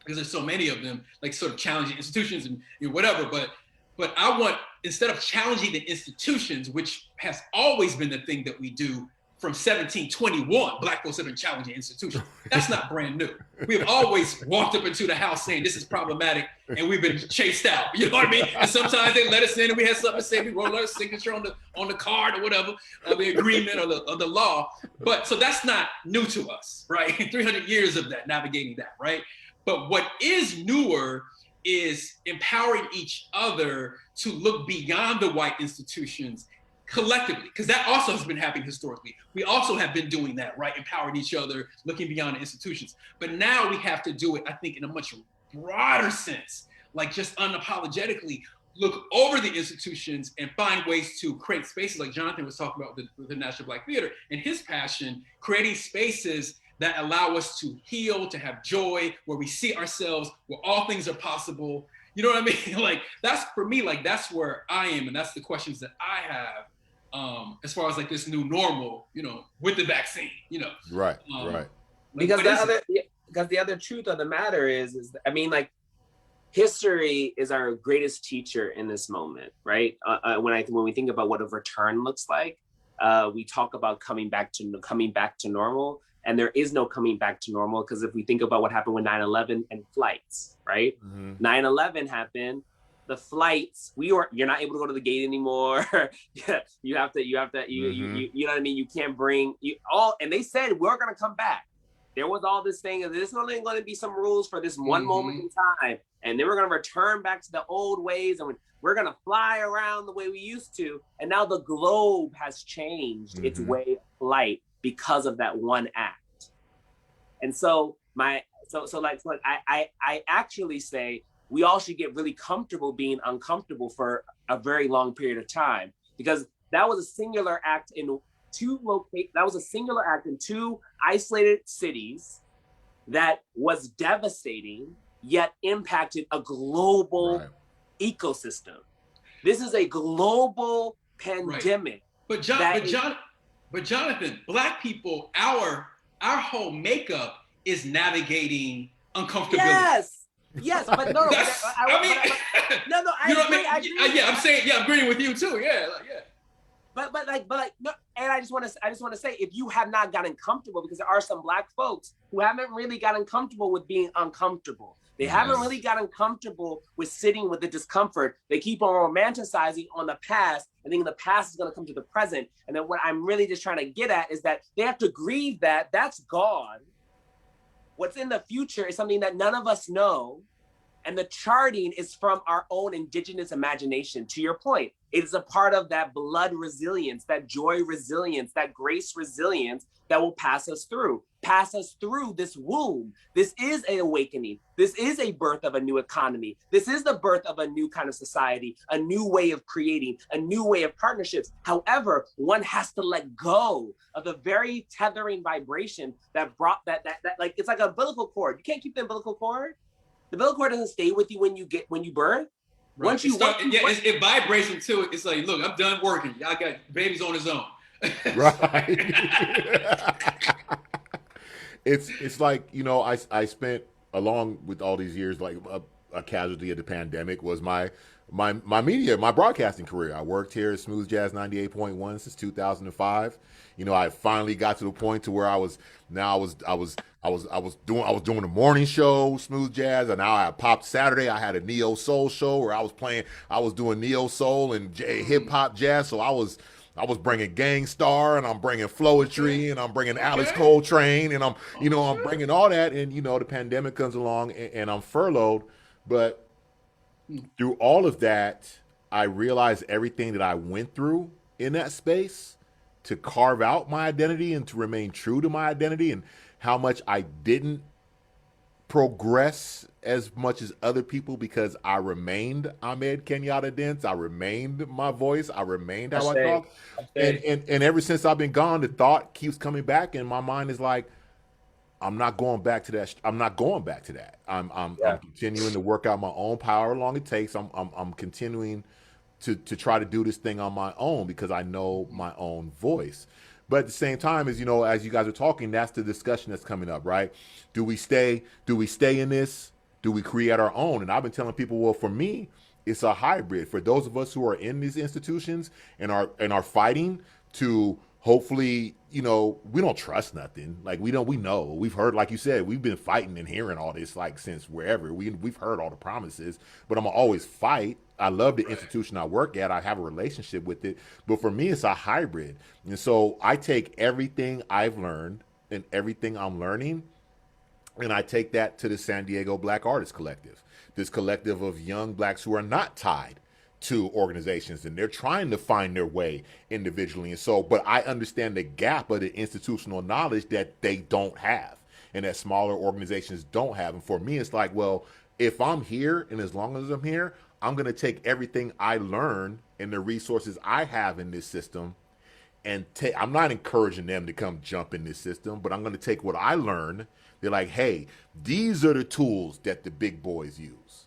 because there's so many of them, like sort of challenging institutions and whatever, but I want, instead of challenging the institutions, which has always been the thing that we do from 1721, Black folks have been challenging institutions. That's not brand new. We've always walked up into the house saying this is problematic, and we've been chased out. You know what I mean? And sometimes they let us in, and we had something to say. We roll our signature on the card or whatever, the agreement or the law. But so that's not new to us, right? 300 years of that, navigating that, right? But what is newer is empowering each other to look beyond the white institutions collectively, because that also has been happening historically. We also have been doing that, right? Empowering each other, looking beyond the institutions. But now we have to do it, I think, in a much broader sense, like just unapologetically look over the institutions and find ways to create spaces like Jonathan was talking about with the National Black Theater and his passion, creating spaces that allow us to heal, to have joy, where we see ourselves, where all things are possible. You know what I mean? Like, that's, for me, like, that's where I am, and that's the questions that I have as far as like this new normal, you know, with the vaccine, you know. Right, right. Because the other truth of the matter is, I mean, like, history is our greatest teacher in this moment, right? When we think about what a return looks like, we talk about coming back to normal, and there is no coming back to normal, because if we think about what happened with 9/11 and flights, right? 9/11 happened, the flights, you're not able to go to the gate anymore. you know what I mean? You can't bring and they said, we're gonna come back. There was all this thing, there's only going to be some rules for this one moment in time, and then we're going to return back to the old ways, and we're going to fly around the way we used to. And now the globe has changed its way of flight because of that one act. And so I actually say we all should get really comfortable being uncomfortable for a very long period of time, because that was a singular act in two isolated cities that was devastating, yet impacted a global ecosystem. This is a global pandemic. Right. But Jonathan, Black people, our whole makeup is navigating uncomfortability. Yes, but no. I'm saying, I'm agreeing with you too. Yeah. But no, and I just want to say, if you have not gotten comfortable, because there are some Black folks who haven't really gotten comfortable with being uncomfortable. They haven't really gotten comfortable with sitting with the discomfort. They keep on romanticizing on the past and thinking the past is going to come to the present. And then what I'm really just trying to get at is that they have to grieve that that's gone. What's in the future is something that none of us know. And the charting is from our own indigenous imagination. To your point, it is a part of that blood resilience, that joy resilience, that grace resilience that will pass us through this womb. This is an awakening. This is a birth of a new economy. This is the birth of a new kind of society, a new way of creating, a new way of partnerships. However, one has to let go of the very tethering vibration that brought that like, it's like an umbilical cord. You can't keep the umbilical cord. The umbilical cord doesn't stay with you when you birth. Right. Once it vibrates into it. It's like, look, I'm done working. Y'all got baby's on his own. Right. It's like, you know, I spent, along with all these years, like a casualty of the pandemic was my media, my broadcasting career. I worked here at Smooth Jazz 98.1 since 2005. You know, I finally got to the point to where I was doing a morning show, Smooth Jazz, and now I popped Saturday. I had a neo soul show where I was doing neo soul and hip hop jazz. So I was bringing Gang Starr, and I'm bringing Flowetry, and I'm bringing Alex Coltrane, and I'm bringing all that. And, you know, the pandemic comes along and I'm furloughed. But through all of that, I realized everything that I went through in that space to carve out my identity and to remain true to my identity, and how much I didn't progress as much as other people because I remained Ahmed Kenyatta Dents. I remained my voice. I remained how I talk. And ever since I've been gone, the thought keeps coming back, and my mind is like, I'm not going back to that. I'm not going back to that. I'm continuing to work out my own power, how long it takes. I'm continuing to try to do this thing on my own because I know my own voice. But at the same time, as you know, as you guys are talking, that's the discussion that's coming up, right? Do we stay in this? Do we create our own? And I've been telling people, well, for me, it's a hybrid. For those of us who are in these institutions and are fighting to hopefully, you know, we don't trust nothing. Like we know. We've heard, like you said, we've been fighting and hearing all this like since wherever. We've heard all the promises, but I'm gonna always fight. I love the institution I work at. I have a relationship with it. But for me, it's a hybrid. And so I take everything I've learned and everything I'm learning, and I take that to the San Diego Black Artists Collective, this collective of young blacks who are not tied to organizations, and they're trying to find their way individually. And so, but I understand the gap of the institutional knowledge that they don't have and that smaller organizations don't have. And for me, it's like, well, if I'm here and as long as I'm here, I'm going to take everything I learn and the resources I have in this system and I'm not encouraging them to come jump in this system, but I'm going to take what I learn. They're like, hey, these are the tools that the big boys use.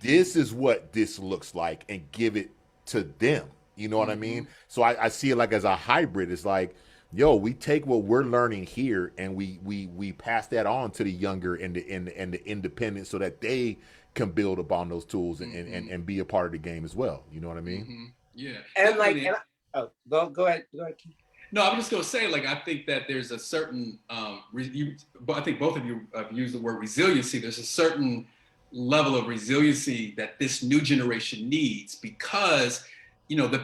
This is what this looks like, and give it to them. You know what I mean? So I see it like as a hybrid. It's like, yo, we take what we're learning here and we pass that on to the younger and the independent so that they can build upon those tools and be a part of the game as well. You know what I mean? Yeah. And go ahead. No, I'm just going to say, like, I think that there's a certain, I think both of you have used the word resiliency. There's a certain level of resiliency that this new generation needs because, you know, the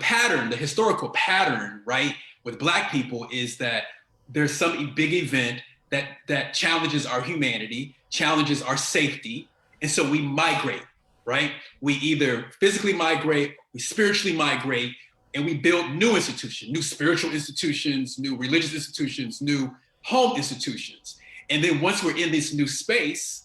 historical pattern, right, with Black people is that there's some big event that challenges our humanity, challenges our safety, and so we migrate, right? We either physically migrate, we spiritually migrate, and we build new institutions, new spiritual institutions, new religious institutions, new home institutions. And then once we're in this new space,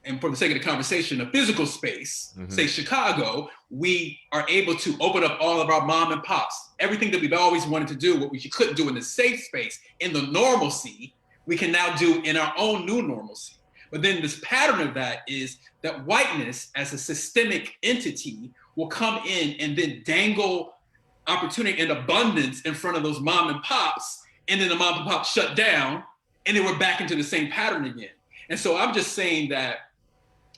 and for the sake of the conversation, a physical space, say Chicago, we are able to open up all of our mom and pops. Everything that we've always wanted to do, what we couldn't do in the safe space, in the normalcy, we can now do in our own new normalcy. But then this pattern of that is that whiteness as a systemic entity will come in and then dangle opportunity and abundance in front of those mom and pops, and then the mom and pop shut down, and then we're back into the same pattern again. And so I'm just saying that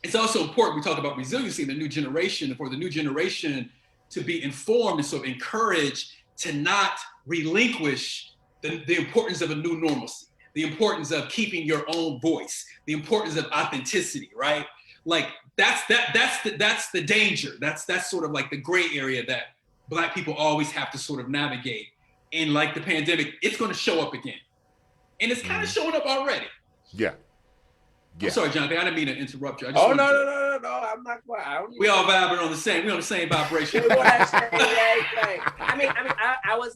it's also important, we talk about resiliency in the new generation, for the new generation to be informed and so encouraged to not relinquish the importance of a new normalcy, the importance of keeping your own voice, the importance of authenticity, right? Like that's the danger. That's sort of like the gray area that Black people always have to sort of navigate. And like the pandemic, it's going to show up again. And it's kind of showing up already. Yeah. I'm sorry, Jonathan, I didn't mean to interrupt you. No, I'm not quite. We all vibing on the same. We on the same vibration. I was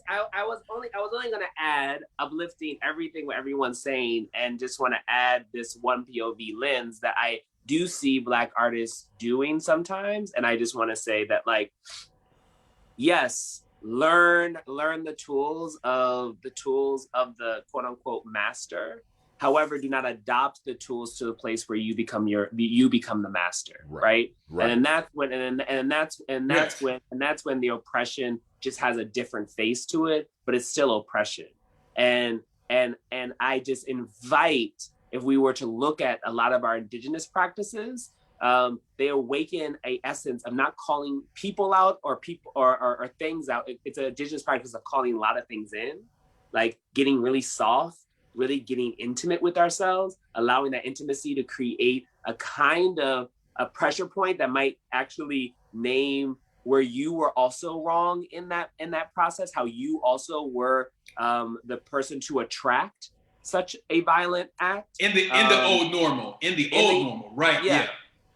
only gonna add, uplifting everything what everyone's saying, and just want to add this one POV lens that I do see Black artists doing sometimes, and I just want to say that, like, yes, learn the tools of the quote unquote master. However, do not adopt the tools to the place where you become the master, right? And that's when the oppression just has a different face to it, but it's still oppression. And I just invite, if we were to look at a lot of our indigenous practices, they awaken a essence of not calling people out or things out. It's an indigenous practice of calling a lot of things in, like getting really soft, really getting intimate with ourselves, allowing that intimacy to create a kind of a pressure point that might actually name where you were also wrong in that process, how you also were the person to attract such a violent act. In the old normal, right? Yeah.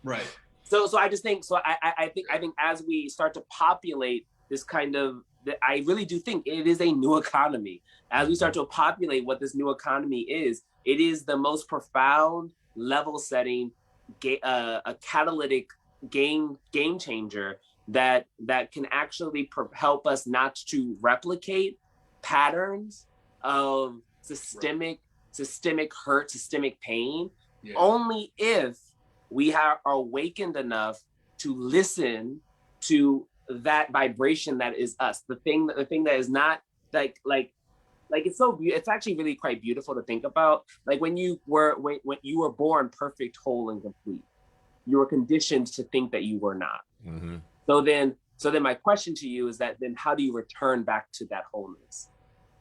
Right. So I just think, I think as we start to populate this kind of, I really do think it is a new economy. As we start to populate what this new economy is, it is the most profound, level-setting, a catalytic game changer that can actually help us not to replicate patterns of systemic hurt, systemic pain, only if we are awakened enough to listen to that vibration that is us. The thing that is not like it's so it's actually really quite beautiful to think about. Like when you were born perfect, whole, and complete, you were conditioned to think that you were not. Mm-hmm. So then my question to you is that then how do you return back to that wholeness?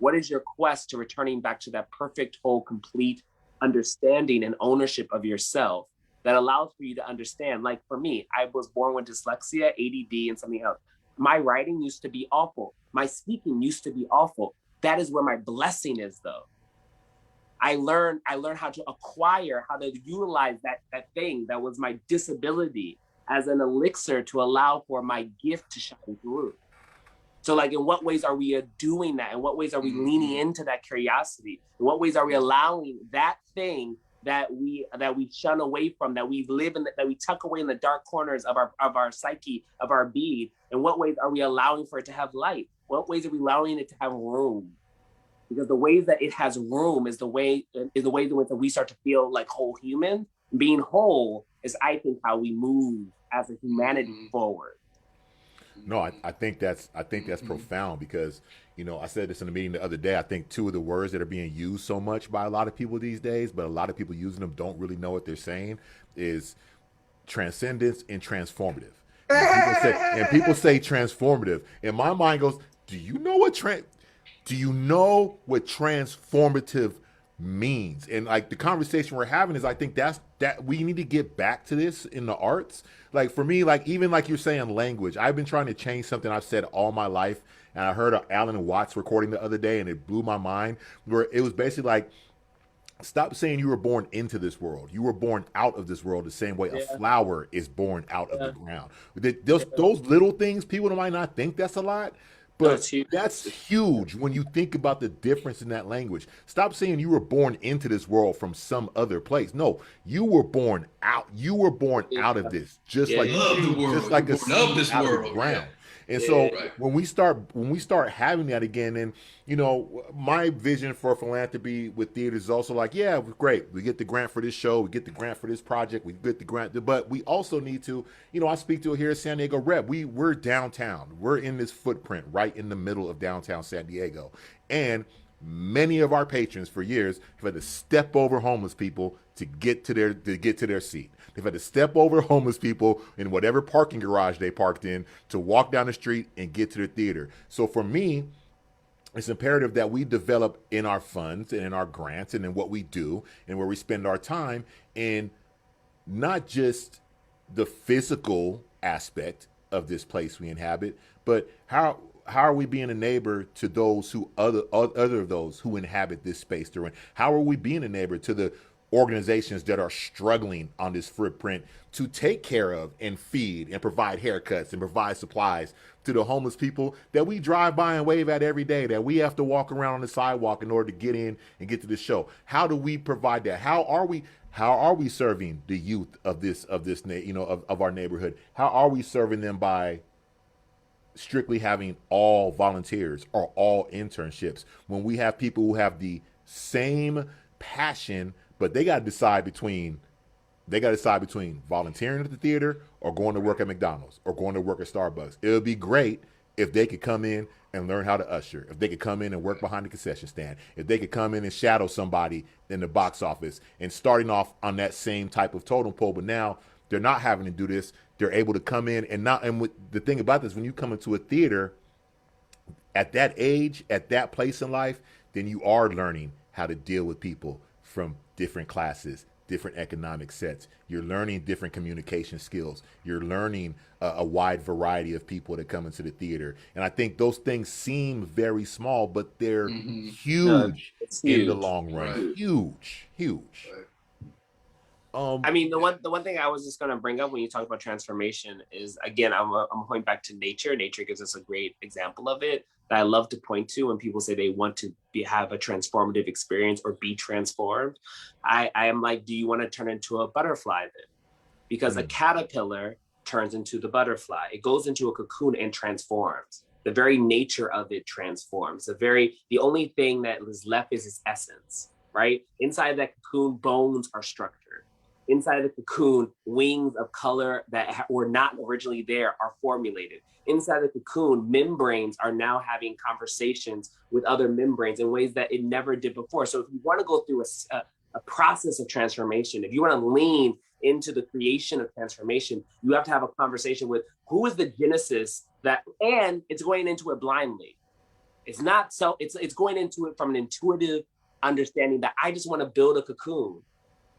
What is your quest to returning back to that perfect, whole, complete understanding and ownership of yourself that allows for you to understand? Like for me, I was born with dyslexia, ADD, and something else. My writing used to be awful. My speaking used to be awful. That is where my blessing is, though. I learned how to acquire, how to utilize that thing that was my disability as an elixir to allow for my gift to shine through. So like, in what ways are we doing that? In what ways are we leaning into that curiosity? In what ways are we allowing that thing that we shun away from, that we live in, that we tuck away in the dark corners of our psyche, of our being? In what ways are we allowing for it to have light? What ways are we allowing it to have room? Because the ways that it has room is the way in which we start to feel like whole human. Being whole is, I think, how we move as a humanity forward. No, I think that's profound, because, you know, I said this in a meeting the other day. I think two of the words that are being used so much by a lot of people these days, but a lot of people using them don't really know what they're saying, is transcendence and transformative. And people say transformative, and my mind goes, do you know what transformative means? And like, the conversation we're having is, I think that we need to get back to this in the arts. Like for me, like even like you're saying, language, I've been trying to change something I've said all my life. And I heard Alan Watts recording the other day, and it blew my mind, where it was basically like, stop saying you were born into this world. You were born out of this world the same way a flower is born out of the ground. Those little things, people might not think that's a lot, but that's huge when you think about the difference in that language. Stop saying you were born into this world from some other place. No, you were born out. You were born out of this, just like a seed out of the ground. And so when we start having that again, and you know, my vision for philanthropy with theater is also like, yeah, great, we get the grant for this show, we get the grant for this project, we get the grant, but we also need to, you know, I speak to it here at San Diego Rep. We're downtown. We're in this footprint right in the middle of downtown San Diego, and many of our patrons for years have had to step over homeless people to get to their seat. They've had to step over homeless people in whatever parking garage they parked in to walk down the street and get to the theater. So for me, it's imperative that we develop in our funds and in our grants and in what we do and where we spend our time in not just the physical aspect of this place we inhabit, but how are we being a neighbor to those who other of those who inhabit this space they're in? How are we being a neighbor to the organizations that are struggling on this footprint to take care of and feed and provide haircuts and provide supplies to the homeless people that we drive by and wave at every day, that we have to walk around on the sidewalk in order to get in and get to the show? How do we provide that? How are we serving the youth of our neighborhood? How are we serving them by strictly having all volunteers or all internships, when we have people who have the same passion, but they got to decide between volunteering at the theater or going to work at McDonald's or going to work at Starbucks? It would be great if they could come in and learn how to usher, if they could come in and work behind the concession stand, if they could come in and shadow somebody in the box office, and starting off on that same type of totem pole. But now they're not having to do this. They're able to come in and the thing about this, when you come into a theater at that age, at that place in life, then you are learning how to deal with people from different classes, different economic sets. You're learning different communication skills. You're learning a wide variety of people that come into the theater. And I think those things seem very small, but they're huge in the long run. Right. Huge. Right. I mean, the one thing I was just going to bring up when you talk about transformation is, again, I'm going back to nature. Nature gives us a great example of it that I love to point to when people say they want to have a transformative experience or be transformed. I am like, do you want to turn into a butterfly then? Because a caterpillar turns into the butterfly. It goes into a cocoon and transforms. The very nature of it transforms. The only thing that is left is its essence, right? Inside that cocoon, bones are structured. Inside the cocoon, wings of color that were not originally there are formulated. Inside the cocoon, membranes are now having conversations with other membranes in ways that it never did before. So if you want to go through a process of transformation, if you want to lean into the creation of transformation, you have to have a conversation with who is the genesis and it's going into it blindly. It's not so, it's going into it from an intuitive understanding that I just want to build a cocoon.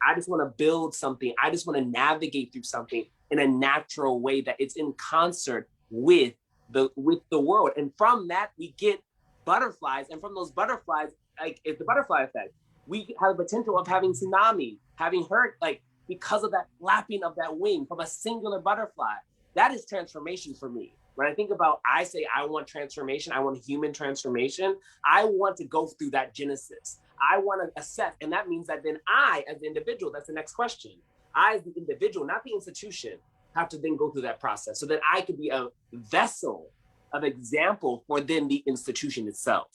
I just want to build something. I just want to navigate through something in a natural way that it's in concert with the world. And from that, we get butterflies. And from those butterflies, like it's the butterfly effect, we have the potential of having tsunami, having like because of that flapping of that wing from a singular butterfly. That is transformation for me. When I think about, I say I want transformation, I want human transformation, I want to go through that genesis. I want to assess, and that means that then I, as the individual, that's the next question. I, as the individual, not the institution, have to then go through that process so that I could be a vessel of example for then the institution itself.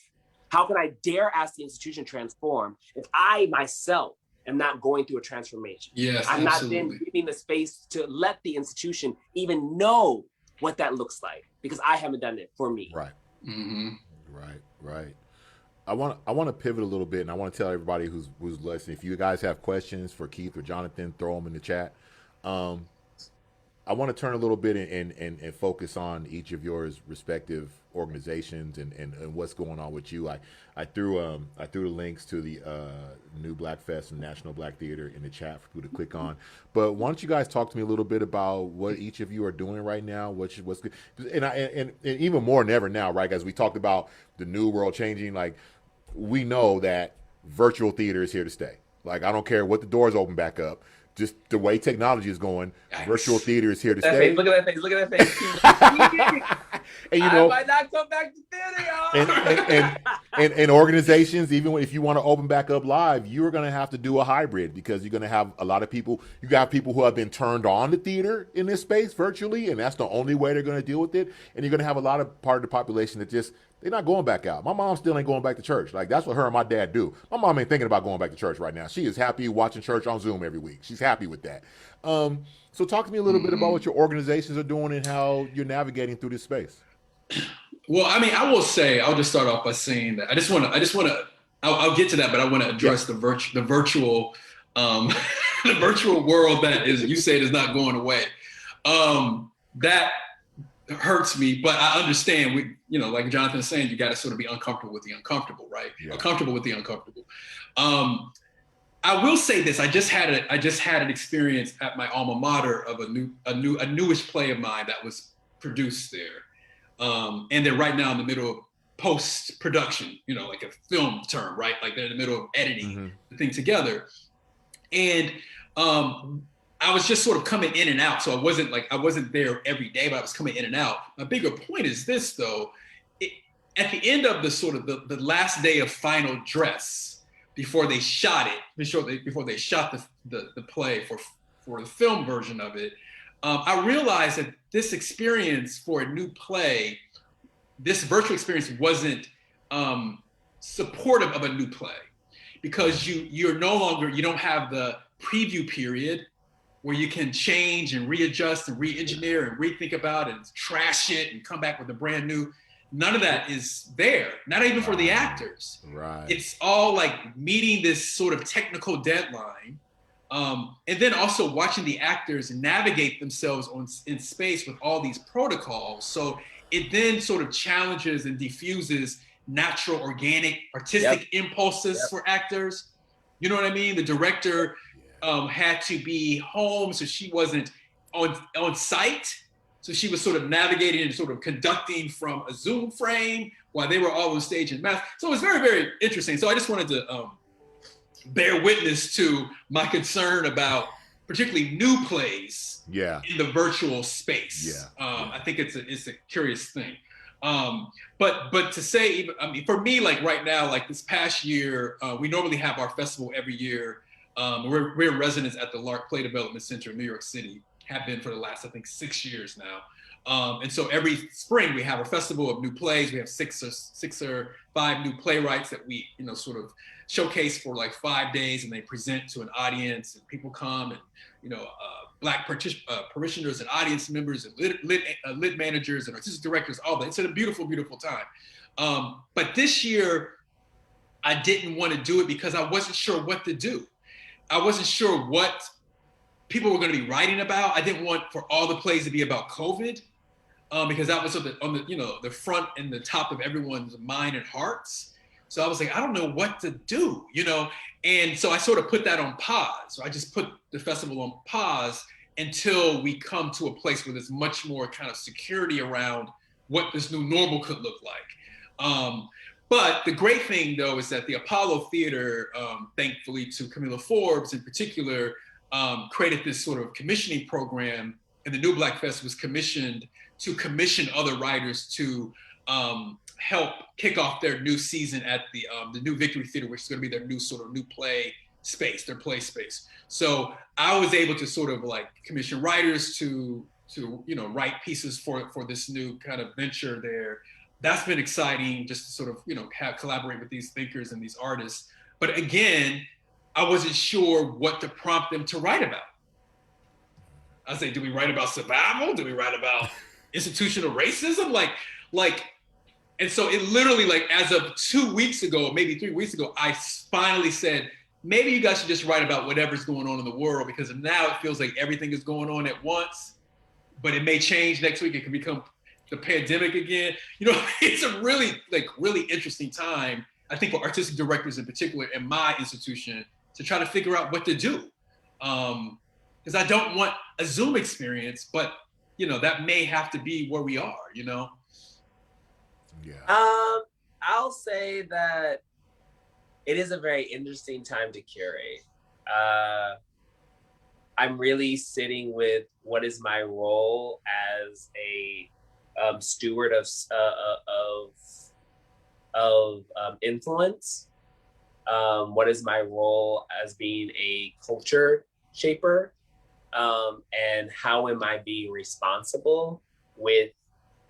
How can I dare ask the institution transform if I myself am not going through a transformation? Yes, I'm absolutely. not then giving the space to let the institution even know what that looks like because I haven't done it for me. Right. Mm-hmm. Right. I want to pivot a little bit, and I want to tell everybody who's listening, if you guys have questions for Keith or Jonathan, throw them in the chat. I want to turn a little bit and focus on each of yours respective organizations and what's going on with you. I threw the links to the new Black Fest and National Black Theater in the chat for people to click on. But why don't you guys talk to me a little bit about what each of you are doing right now? What's good, and even more than ever now, right? As we talked about the new world changing, like we know that virtual theater is here to stay. Like I don't care what the doors open back up. Just the way technology is going, virtual theater is here to stay. Look at that face. Look at that face. And you know, I might not come back to theater, y'all. and organizations, even if you want to open back up live, you're going to have to do a hybrid because you're going to have a lot of people. You got people who have been turned on to theater in this space virtually, and that's the only way they're going to deal with it. And you're going to have a lot of part of the population that just they're not going back out. My mom still ain't going back to church. Like that's what her and my dad do. My mom ain't thinking about going back to church right now. She is happy watching church on Zoom every week. She's happy with that. So talk to me a little bit about what your organizations are doing and how you're navigating through this space. Well, I mean, I will say, I'll just start off by saying that I just want to, I'll get to that, but I want to address the virtual, the virtual world that is, you say, is not going away. That hurts me, but I understand. Like Jonathan is saying, you got to sort of be uncomfortable with the uncomfortable, right? Yeah. Uncomfortable with the uncomfortable. I will say this: I just had an experience at my alma mater of a newish play of mine that was produced there, and they're right now in the middle of post-production. Like a film term, right? Like they're in the middle of editing the thing together, and I was just sort of coming in and out. So I wasn't there every day, but I was coming in and out. My bigger point is this, though. At the end of the sort of the last day of final dress, before they shot it, before they shot the play for the film version of it, I realized that this experience for a new play, this virtual experience wasn't supportive of a new play, because you don't have the preview period where you can change and readjust and re-engineer and rethink about and trash it and come back with a brand new. None of that is there, not even for the actors. Right. It's all like meeting this sort of technical deadline. And then also watching the actors navigate themselves in space with all these protocols. So it then sort of challenges and diffuses natural, organic, artistic impulses for actors. You know what I mean? The director had to be home, so she wasn't on site. So she was sort of navigating and sort of conducting from a Zoom frame while they were all on stage in math. So it was very, very interesting. So I just wanted to bear witness to my concern about particularly new plays in the virtual space. I think it's a curious thing. But to say, for me, like right now, like this past year, we normally have our festival every year. We're in residence at the Lark Play Development Center in New York City. Have been for the last, I think, 6 years now. And so every spring we have a festival of new plays. We have six or five new playwrights that we, sort of showcase for like 5 days, and they present to an audience, and people come, and Black parishioners and audience members and lit managers and artistic directors, all that. It's a beautiful, beautiful time. But this year I didn't want to do it because I wasn't sure what to do. I wasn't sure what people were going to be writing about. I didn't want for all the plays to be about COVID. because that was on the the front and the top of everyone's mind and hearts. So I was like, I don't know what to do, and so I sort of put that on pause. So I just put the festival on pause until we come to a place where there's much more kind of security around what this new normal could look like. But the great thing, though, is that the Apollo Theater, thankfully to Camilla Forbes in particular, created this sort of commissioning program, and the New Black Fest was commissioned to commission other writers to help kick off their new season at the New Victory Theater, which is going to be their new play space, their play space. So I was able to sort of like commission writers to write pieces for this new kind of venture there. That's been exciting, just to sort of collaborate with these thinkers and these artists. But again, I wasn't sure what to prompt them to write about. I say, do we write about survival? Do we write about institutional racism? And so it literally, like, as of 2 weeks ago, maybe 3 weeks ago, I finally said, maybe you guys should just write about whatever's going on in the world, because now it feels like everything is going on at once, but it may change next week. It could become the pandemic again. It's a really interesting time, I think, for artistic directors in particular in my institution, to try to figure out what to do. Because I don't want a Zoom experience, but that may have to be where we are, Yeah. I'll say that it is a very interesting time to curate. I'm really sitting with what is my role as a steward of influence. What is my role as being a culture shaper? And how am I being responsible with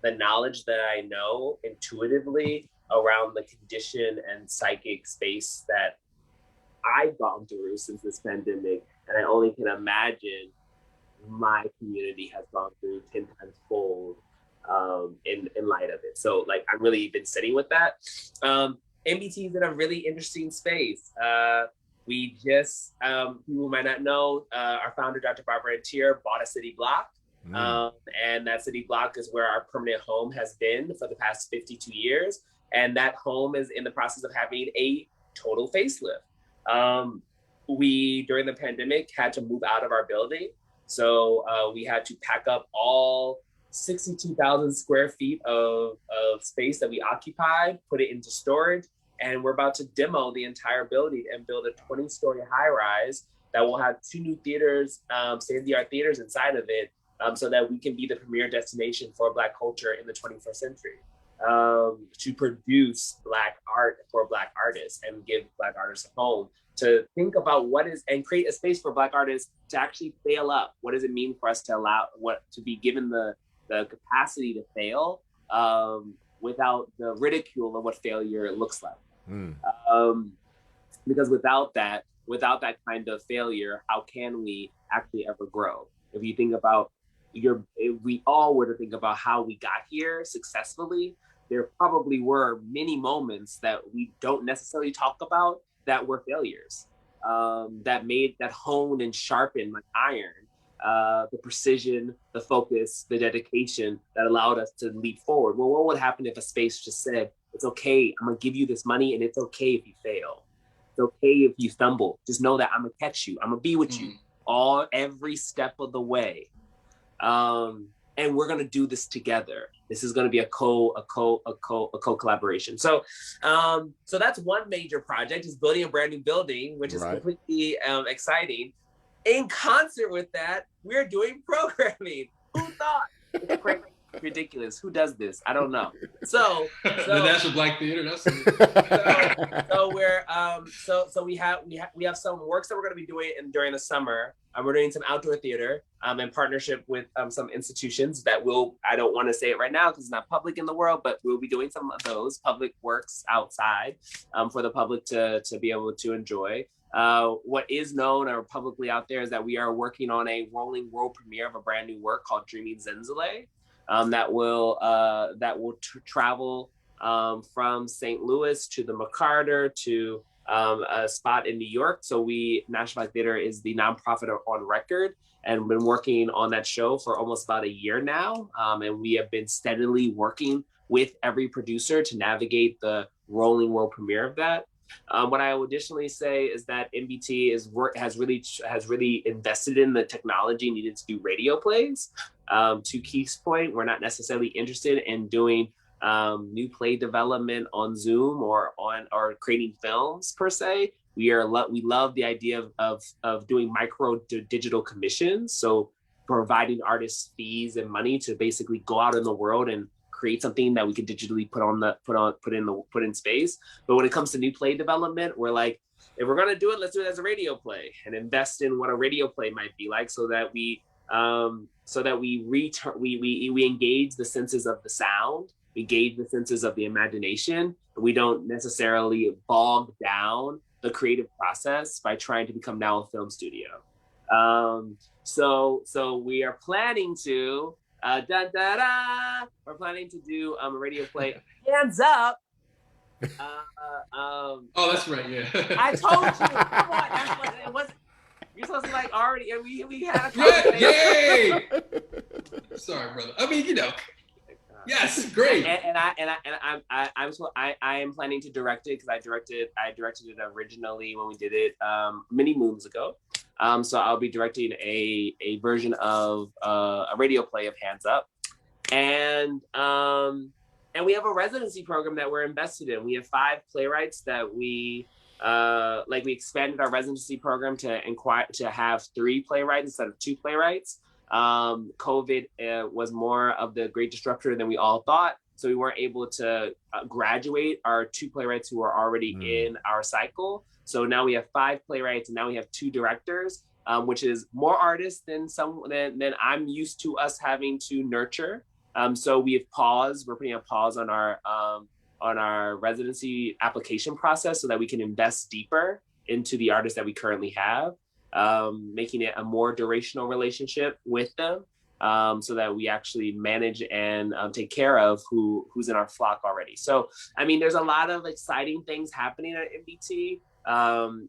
the knowledge that I know intuitively around the condition and psychic space that I've gone through since this pandemic, and I only can imagine my community has gone through 10 times fold in light of it. So I've really been sitting with that. MBT is in a really interesting space. We just, people might not know, our founder, Dr. Barbara Antier, bought a city block. And that city block is where our permanent home has been for the past 52 years. And that home is in the process of having a total facelift. We, during the pandemic, had to move out of our building. So we had to pack up all 62,000 square feet of space that we occupied, put it into storage. And we're about to demo the entire building and build a 20-story high-rise that will have 2 new theaters, state-of-the-art theaters inside of it, so that we can be the premier destination for Black culture in the 21st century, to produce Black art for Black artists and give Black artists a home, to think about and create a space for Black artists to actually fail up. What does it mean for us to be given the capacity to fail without the ridicule of what failure looks like? Because without that kind of failure, how can we actually ever grow? If you think about if we all were to think about how we got here successfully, there probably were many moments that we don't necessarily talk about that were failures, that honed and sharpened like iron, the precision, the focus, the dedication that allowed us to leap forward. Well, what would happen if a space just said, it's okay, I'm gonna give you this money, and it's okay if you fail. It's okay if you stumble. Just know that I'm gonna catch you. I'm gonna be with you every step of the way. And we're gonna do this together. This is gonna be a co-collaboration. So that's one major project, is building a brand new building, which is completely exciting. In concert with that, we're doing programming. Who thought? It's crazy. Ridiculous. Who does this? I don't know. So the National Black Theater. That's so we have some works that we're going to be doing during the summer. We're doing some outdoor theater in partnership with some institutions that I don't want to say it right now because it's not public in the world, but we'll be doing some of those public works outside for the public to be able to enjoy. What is known or publicly out there is that we are working on a rolling world premiere of a brand new work called Dreaming Zenzele. That will travel from St. Louis to the McCarter to a spot in New York. So National Black Theater is the nonprofit on record and been working on that show for almost about a year now. And we have been steadily working with every producer to navigate the rolling world premiere of that. What I would additionally say is that MBT has really invested in the technology needed to do radio plays. To Keith's point, we're not necessarily interested in doing new play development on Zoom or creating films per se. We love the idea of doing micro digital commissions, so providing artists fees and money to basically go out in the world and create something that we can digitally put in space. But when it comes to new play development, we're like, if we're gonna do it, let's do it as a radio play and invest in what a radio play might be like, so that we engage the senses of the sound, we engage the senses of the imagination. We don't necessarily bog down the creative process by trying to become now a film studio. So we are planning to we're planning to do a radio play, Hands Up. Oh, that's right, yeah. I told you. Come on, that's what it was. You're supposed to like already. We had a conversation. Yay! Sorry, brother. I mean, yes, great. I am planning to direct it because I directed it originally when we did it many moons ago. So I'll be directing a version of a radio play of Hands Up, and we have a residency program that we're invested in. We have 5 playwrights that we expanded our residency program to have 3 playwrights instead of 2 playwrights. COVID was more of the great disruptor than we all thought. So we weren't able to graduate our 2 playwrights who were already in our cycle. So now we have 5 playwrights, and now we have 2 directors, which is more artists than I'm used to us having to nurture. So we have paused. We're putting a pause on our residency application process so that we can invest deeper into the artists that we currently have, making it a more durational relationship with them, so that we actually manage and take care of who's in our flock already. So, I mean, there's a lot of exciting things happening at MBT.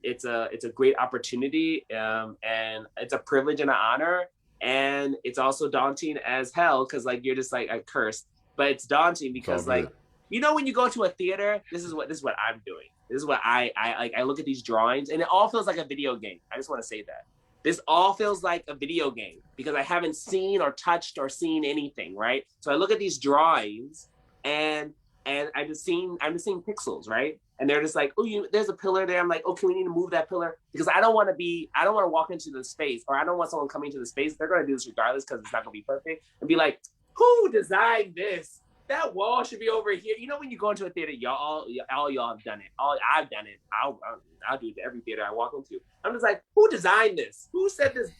It's a great opportunity, and it's a privilege and an honor. And it's also daunting as hell, because like you're just like, I cursed, but it's daunting because like, when you go to a theater, this is what I'm doing. This is what I like. I look at these drawings and it all feels like a video game. I just want to say that. This all feels like a video game because I haven't seen or touched or seen anything, right? So I look at these drawings and I'm just seeing pixels, right? And they're just like, oh, there's a pillar there. I'm like, okay, we need to move that pillar because I don't want to walk into the space, or I don't want someone coming to the space. They're going to do this regardless because it's not going to be perfect, and be like, who designed this? That wall should be over here. When you go into a theater, all y'all have done it. I've done it. I'll do it to every theater I walk into. I'm just like, who designed this? Who said this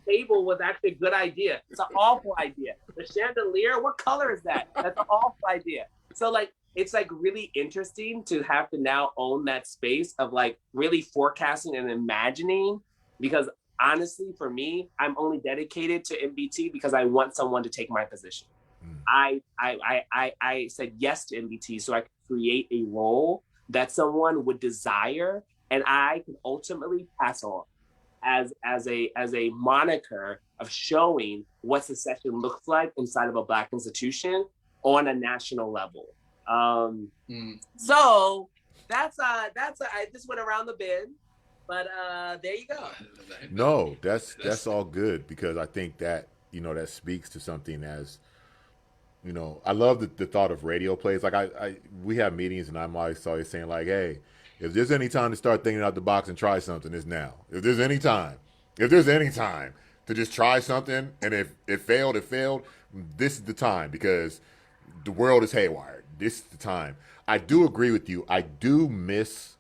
table was actually a good idea? It's an awful idea. The chandelier, what color is that? That's an awful idea. So like, it's like really interesting to have to now own that space of like really forecasting and imagining, because honestly, for me, I'm only dedicated to MBT because I want someone to take my position. I said yes to MBT so I could create a role that someone would desire and I can ultimately pass on as a moniker of showing what secession looks like inside of a Black institution on a national level. So that's I just went around the bend, but there you go. No, that's all good, because I think that that speaks to something. As I love the thought of radio plays. Like we have meetings and I'm always saying like, hey, if there's any time to start thinking out the box and try something, it's now. If there's any time to just try something, and if it failed, this is the time, because the world is haywire. This is the time. I do agree with you. I do miss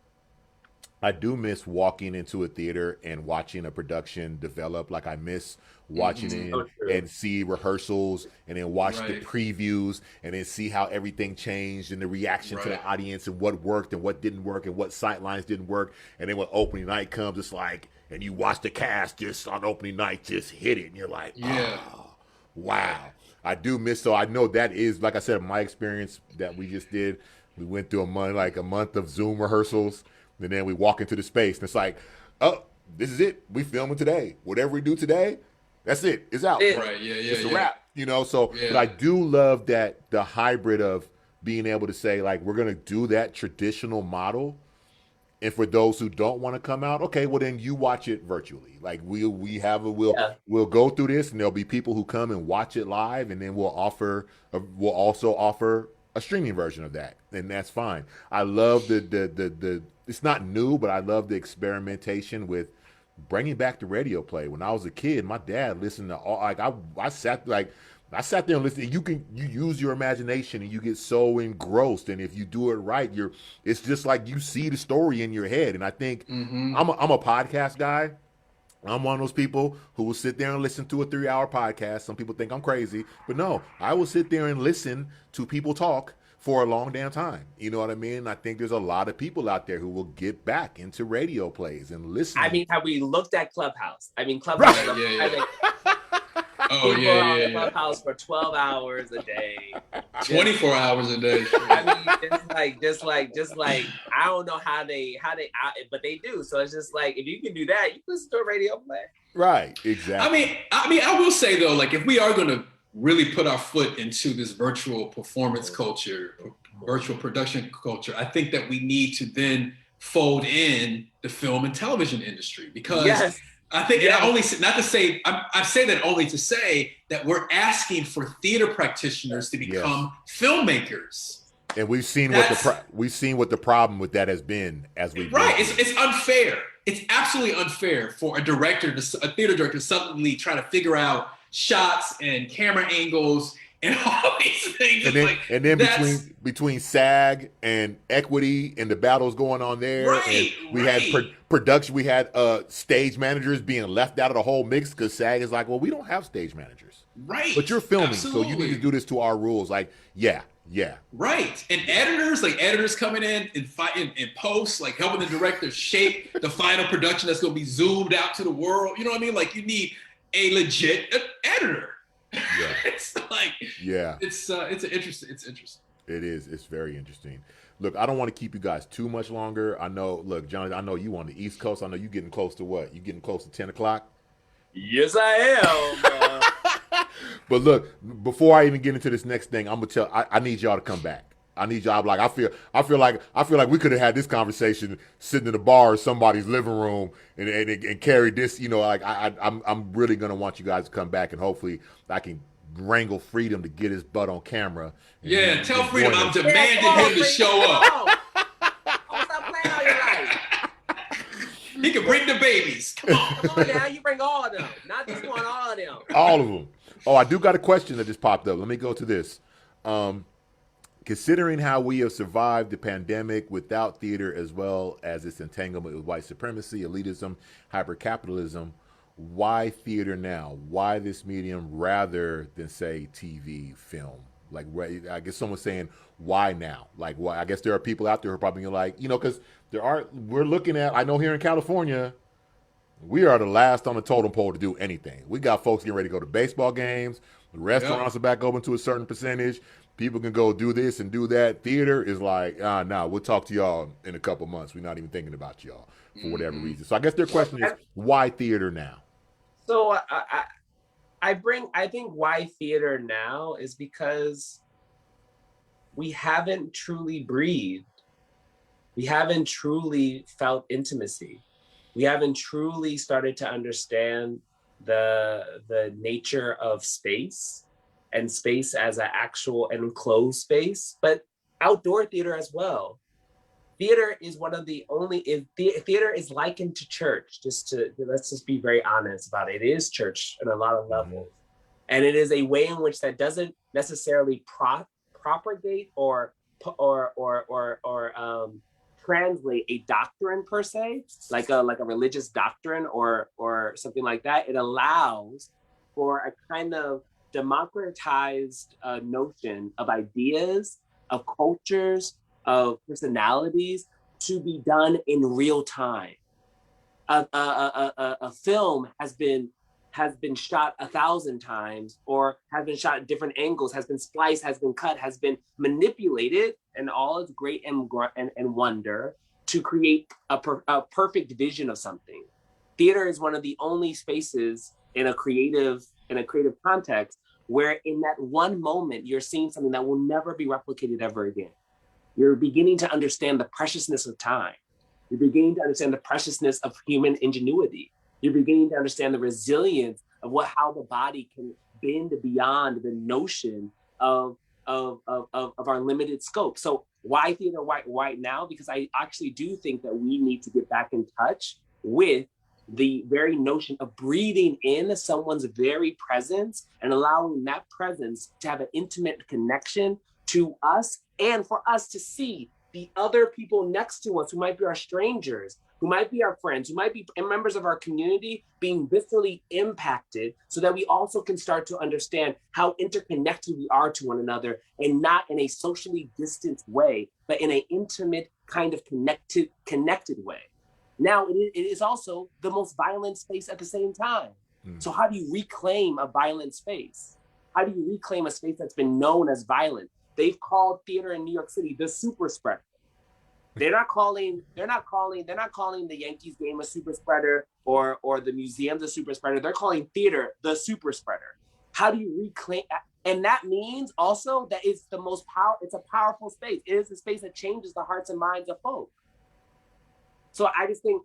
walking into a theater and watching a production develop. Like I miss watching it and see rehearsals and then watch the previews and then see how everything changed and the reaction to the audience and what worked and what didn't work and what sight lines didn't work. And then when opening night comes, it's like, and you watch the cast just on opening night just hit it, and you're like, oh, wow. I do miss, so I know that is, like I said, my experience that we just did. We went through a month of Zoom rehearsals, and then we walk into the space, and it's like, oh, this is it. We filming today. Whatever we do today, That's it. It's out. Right. Yeah. It's a wrap. You know. So, Yeah. but I do love that the hybrid of being able to say like we're gonna do that traditional model. And for those who don't want to come out, okay, well then you watch it virtually. Like we'll go through this, and there'll be people who come and watch it live, and then we'll also offer a streaming version of that, and that's fine. I love the it's not new, but I love the experimentation with bringing back the radio play. When I was a kid, my dad listened to all I sat there and listened. You use your imagination and you get so engrossed. And if you do it right, it's just like you see the story in your head. And I think I'm a podcast guy. I'm one of those people who will sit there and listen to a 3-hour podcast. Some people think I'm crazy, but no, I will sit there and listen to people talk for a long damn time. You know what I mean? I think there's a lot of people out there who will get back into radio plays and listen. I mean, have we looked at Clubhouse? I mean, Clubhouse. Right. Clubhouse for 12 hours a day. 24 hours a day. I mean, just like, I don't know how they, but they do. So it's just like, if you can do that, you can listen to a radio play. Right, exactly. I mean, I will say though, like if we are going to really put our foot into this virtual performance culture, virtual production culture, I think that we need to then fold in the film and television industry because I think I say that only to say that we're asking for theater practitioners to become filmmakers. And we've seen what the problem with that has been as we It's unfair. It's absolutely unfair for a theater director to suddenly try to figure out shots and camera angles and all these things. And then between SAG and Equity and the battles going on there, and we had production, we had stage managers being left out of the whole mix because SAG is like, well, we don't have stage managers. Right. But you're filming, so you need to do this to our rules. Like, yeah. Right. And editors coming in and post, like helping the director shape the final production that's going to be zoomed out to the world. You know what I mean? Like you need a legit editor. Yeah. It's interesting. It is. It's very interesting. Look, I don't want to keep you guys too much longer. I know, look, Johnny, I know you on the East Coast. I know you getting close to what? You getting close to 10 o'clock? Yes, I am. But look, before I even get into this next thing, I'm gonna I need y'all to come back. I need y'all. Like I feel like we could have had this conversation sitting in a bar or somebody's living room and carried this. You know, like I'm really gonna want you guys to come back, and hopefully I can wrangle Freedom to get his butt on camera. Yeah, tell Freedom I'm demanding him to show up. Stop playing all your life. He can bring the babies. Come on now, you bring all of them, not just one, all of them. All of them. Oh, I do got a question that just popped up. Let me go to this. Considering how we have survived the pandemic without theater, as well as its entanglement with white supremacy, elitism, hypercapitalism, why theater now? Why this medium rather than, say, TV, film? Like, I guess someone's saying, why now? Like, why? I guess there are people out there who are probably like, you know, because we're looking at, I know here in California, we are the last on the totem pole to do anything. We got folks getting ready to go to baseball games. The restaurants are back open to a certain percentage. People can go do this and do that. Theater is like, we'll talk to y'all in a couple months. We're not even thinking about y'all for whatever reason. So I guess their question is, why theater now? So I think why theater now is because we haven't truly breathed. We haven't truly felt intimacy. We haven't truly started to understand the nature of space and space as an actual enclosed space, but outdoor theater as well. Theater is one of the only, theater is likened to church, let's just be very honest about it. It is church on a lot of levels. And it is a way in which that doesn't necessarily propagate or translate a doctrine per se, like a religious doctrine or something like that. It allows for a kind of democratized notion of ideas, of cultures, of personalities to be done in real time. A film has been shot 1,000 times, or has been shot at different angles, has been spliced, has been cut, has been manipulated, and all its great and wonder to create a perfect vision of something. Theater is one of the only spaces in a creative context, where in that one moment you're seeing something that will never be replicated ever again. You're beginning to understand the preciousness of time. You're beginning to understand the preciousness of human ingenuity. You're beginning to understand the resilience of how the body can bend beyond the notion of our limited scope. So why theater right now? Because I actually do think that we need to get back in touch with the very notion of breathing in someone's very presence and allowing that presence to have an intimate connection to us, and for us to see the other people next to us who might be our strangers, who might be our friends, who might be members of our community, being viscerally impacted, so that we also can start to understand how interconnected we are to one another, and not in a socially distant way, but in an intimate kind of connected way. Now, it is also the most violent space at the same time. So how do you reclaim a violent space? How do you reclaim a space that's been known as violent? They've called theater in New York City the super spreader. They're not calling the Yankees game a super spreader or the museum the super spreader. They're calling theater the super spreader. How do you reclaim? And that means also that it's it's a powerful space. It is a space that changes the hearts and minds of folk. So I just think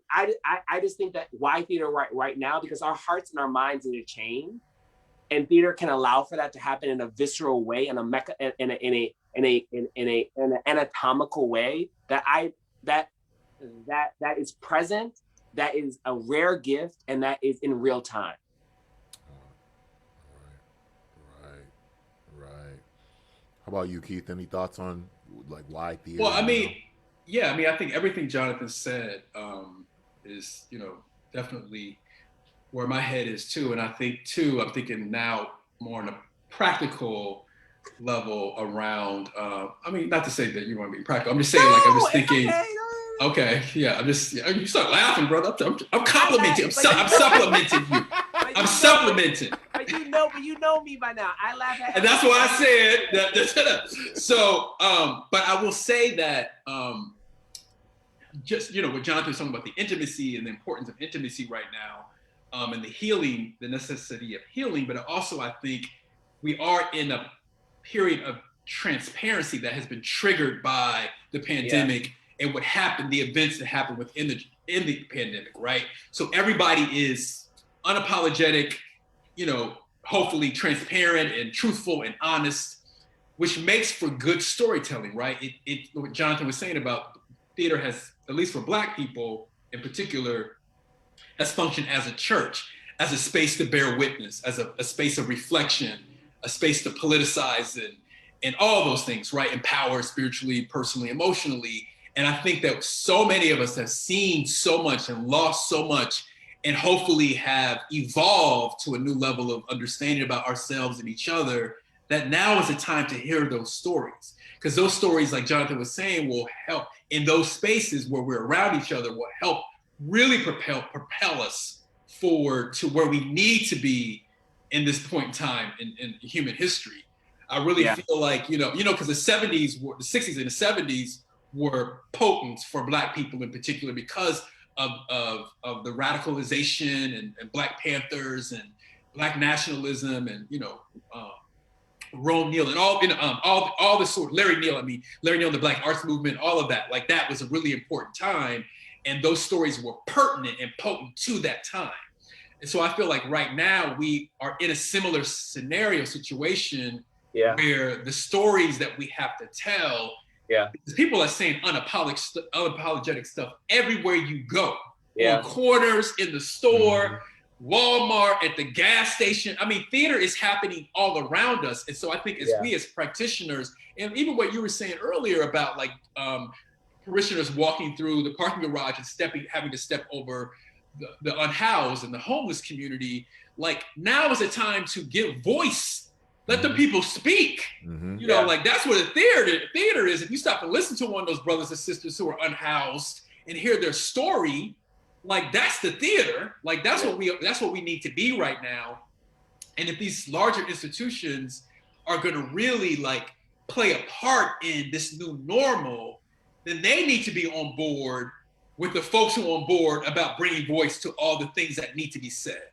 that why theater right now? Because our hearts and our minds need to change, and theater can allow for that to happen in a visceral way, in an anatomical way that is present, that is a rare gift, and that is in real time. Right. How about you, Keith? Any thoughts on like why theater? Well, I think everything Jonathan said is, definitely where my head is too. And I think too, I'm thinking now more on a practical level around, not to say that you want to be practical. I'm just saying, I'm just thinking, okay, yeah, you start laughing, brother. I'm complimenting, I'm supplementing you. I'm supplementing. But you know me by now. I laugh at. And that's why I said that. So, but I will say that, just, what Jonathan was talking about, the intimacy and the importance of intimacy right now, and the healing, the necessity of healing, but also I think we are in a period of transparency that has been triggered by the pandemic and what happened, the events that happened within the pandemic, right? So everybody is unapologetic, hopefully transparent and truthful and honest, which makes for good storytelling, right? What Jonathan was saying about theater has, at least for Black people in particular, has functioned as a church, as a space to bear witness, as a space of reflection, a space to politicize and all those things, right? Empower spiritually, personally, emotionally. And I think that so many of us have seen so much and lost so much, and hopefully have evolved to a new level of understanding about ourselves and each other, that now is the time to hear those stories. Because those stories, like Jonathan was saying, will help in those spaces where we're around each other, will help really propel us forward to where we need to be in this point in time in human history. I really feel like, because the 60s and the 70s were potent for Black people in particular because of the radicalization and Black Panthers and Black nationalism and, Rome Neal and all this sort of Larry Neal and the Black Arts Movement, all of that. Like, that was a really important time. And those stories were pertinent and potent to that time. And so I feel like right now we are in a similar situation where the stories that we have to tell, people are saying unapologetic stuff everywhere you go, on corners, in the store, Walmart, at the gas station. I mean, theater is happening all around us. And so I think we as practitioners, and even what you were saying earlier about like parishioners walking through the parking garage and having to step over the unhoused and the homeless community, like, now is the time to give voice. Let the people speak. Like, that's what a theater is. If you stop and listen to one of those brothers and sisters who are unhoused and hear their story, like, that's the theater. Like, that's what we need to be right now. And if these larger institutions are going to really like play a part in this new normal, then they need to be on board with the folks who are on board about bringing voice to all the things that need to be said.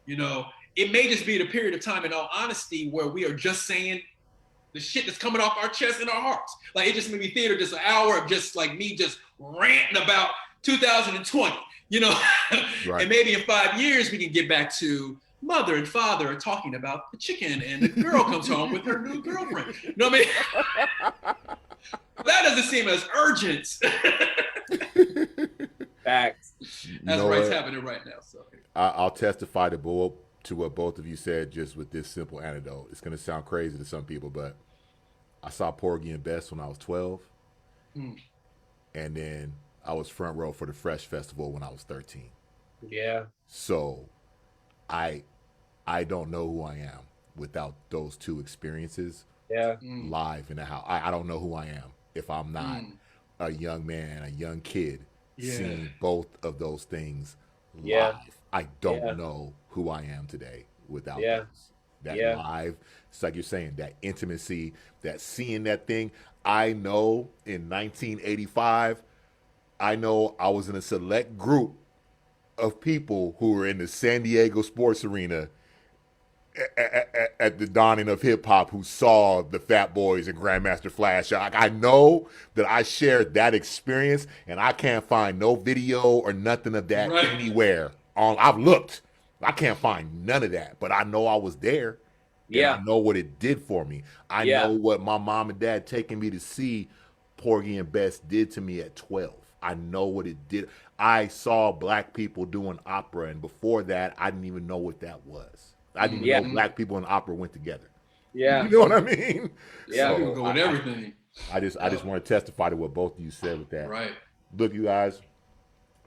You know, it may just be the period of time, in all honesty, where we are just saying the shit that's coming off our chest and our hearts. Like, it just made me theater just an hour of just like me just ranting about 2020, you know. Right. And maybe in 5 years we can get back to mother and father are talking about the chicken, and the girl comes home with her new girlfriend. You know what I mean? That doesn't seem as urgent. Facts. That's what's happening right now. So I'll testify to what both of you said just with this simple anecdote. It's going to sound crazy to some people, but I saw Porgy and Bess when I was 12. And then I was front row for the Fresh Festival when I was 13. Yeah. So I don't know who I am without those two experiences live in the house. I don't know who I am if I'm not a young man, a young kid, seeing both of those things live. I don't know who I am today without those. That live, it's like you're saying, that intimacy, that seeing that thing. I know in 1985, I know I was in a select group of people who were in the San Diego sports arena at the dawning of hip hop, who saw the Fat Boys and Grandmaster Flash. I know that I shared that experience, and I can't find no video or nothing of that anywhere. I've looked, I can't find none of that, but I know I was there. Yeah, I know what it did for me. I know what my mom and dad taking me to see Porgy and Bess did to me at 12. I know what it did. I saw black people doing opera, and before that, I didn't even know what that was. I didn't even know black people and opera went together. Yeah. You know what I mean? Yeah, So we go with everything. I just want to testify to what both of you said with that. Right. Look, you guys,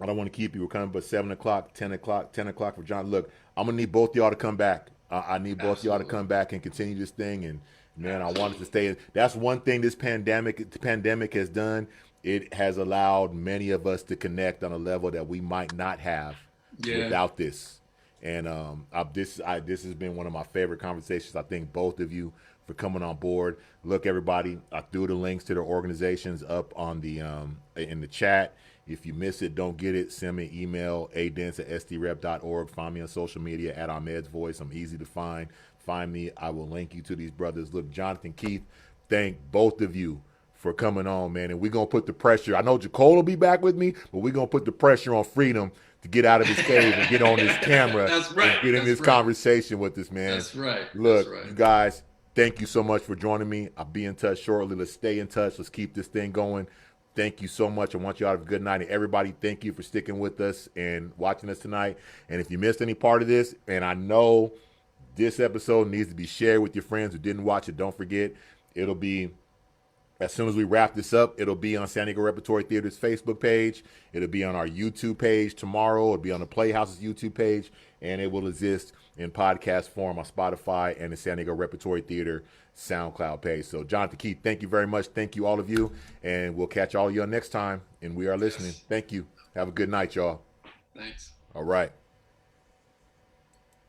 I don't want to keep you. We're coming, but 7 o'clock, 10 o'clock for John. Look, I'm going to need both y'all to come back. I need both y'all to come back and continue this thing. And, man, I wanted to stay. That's one thing this pandemic has done. It has allowed many of us to connect on a level that we might not have without this. And this has been one of my favorite conversations. I thank both of you for coming on board. Look, everybody, I threw the links to their organizations up on the in the chat. If you miss it, don't get it, send me an email, adents@sdrep.org. Find me on social media at Ahmed's Voice. I'm easy to find. Find me. I will link you to these brothers. Look, Jonathan, Keith, thank both of you for coming on, man. And we're going to put the pressure. I know Jacole will be back with me, but we're going to put the pressure on Freedom to get out of his cave and get on this camera and get in this conversation with this, man. That's right. Look, you guys, thank you so much for joining me. I'll be in touch shortly. Let's stay in touch. Let's keep this thing going. Thank you so much. I want you all to have a good night. And everybody, thank you for sticking with us and watching us tonight. And if you missed any part of this, and I know this episode needs to be shared with your friends who didn't watch it, don't forget, it'll be, as soon as we wrap this up, it'll be on San Diego Repertory Theater's Facebook page. It'll be on our YouTube page tomorrow. It'll be on the Playhouse's YouTube page. And it will exist in podcast form on Spotify and the San Diego Repertory Theater SoundCloud page. So, Jonathan, Keith, thank you very much. Thank you, all of you. And we'll catch all of you on next time. And we are listening. Thank you. Have a good night, y'all. Thanks. All right.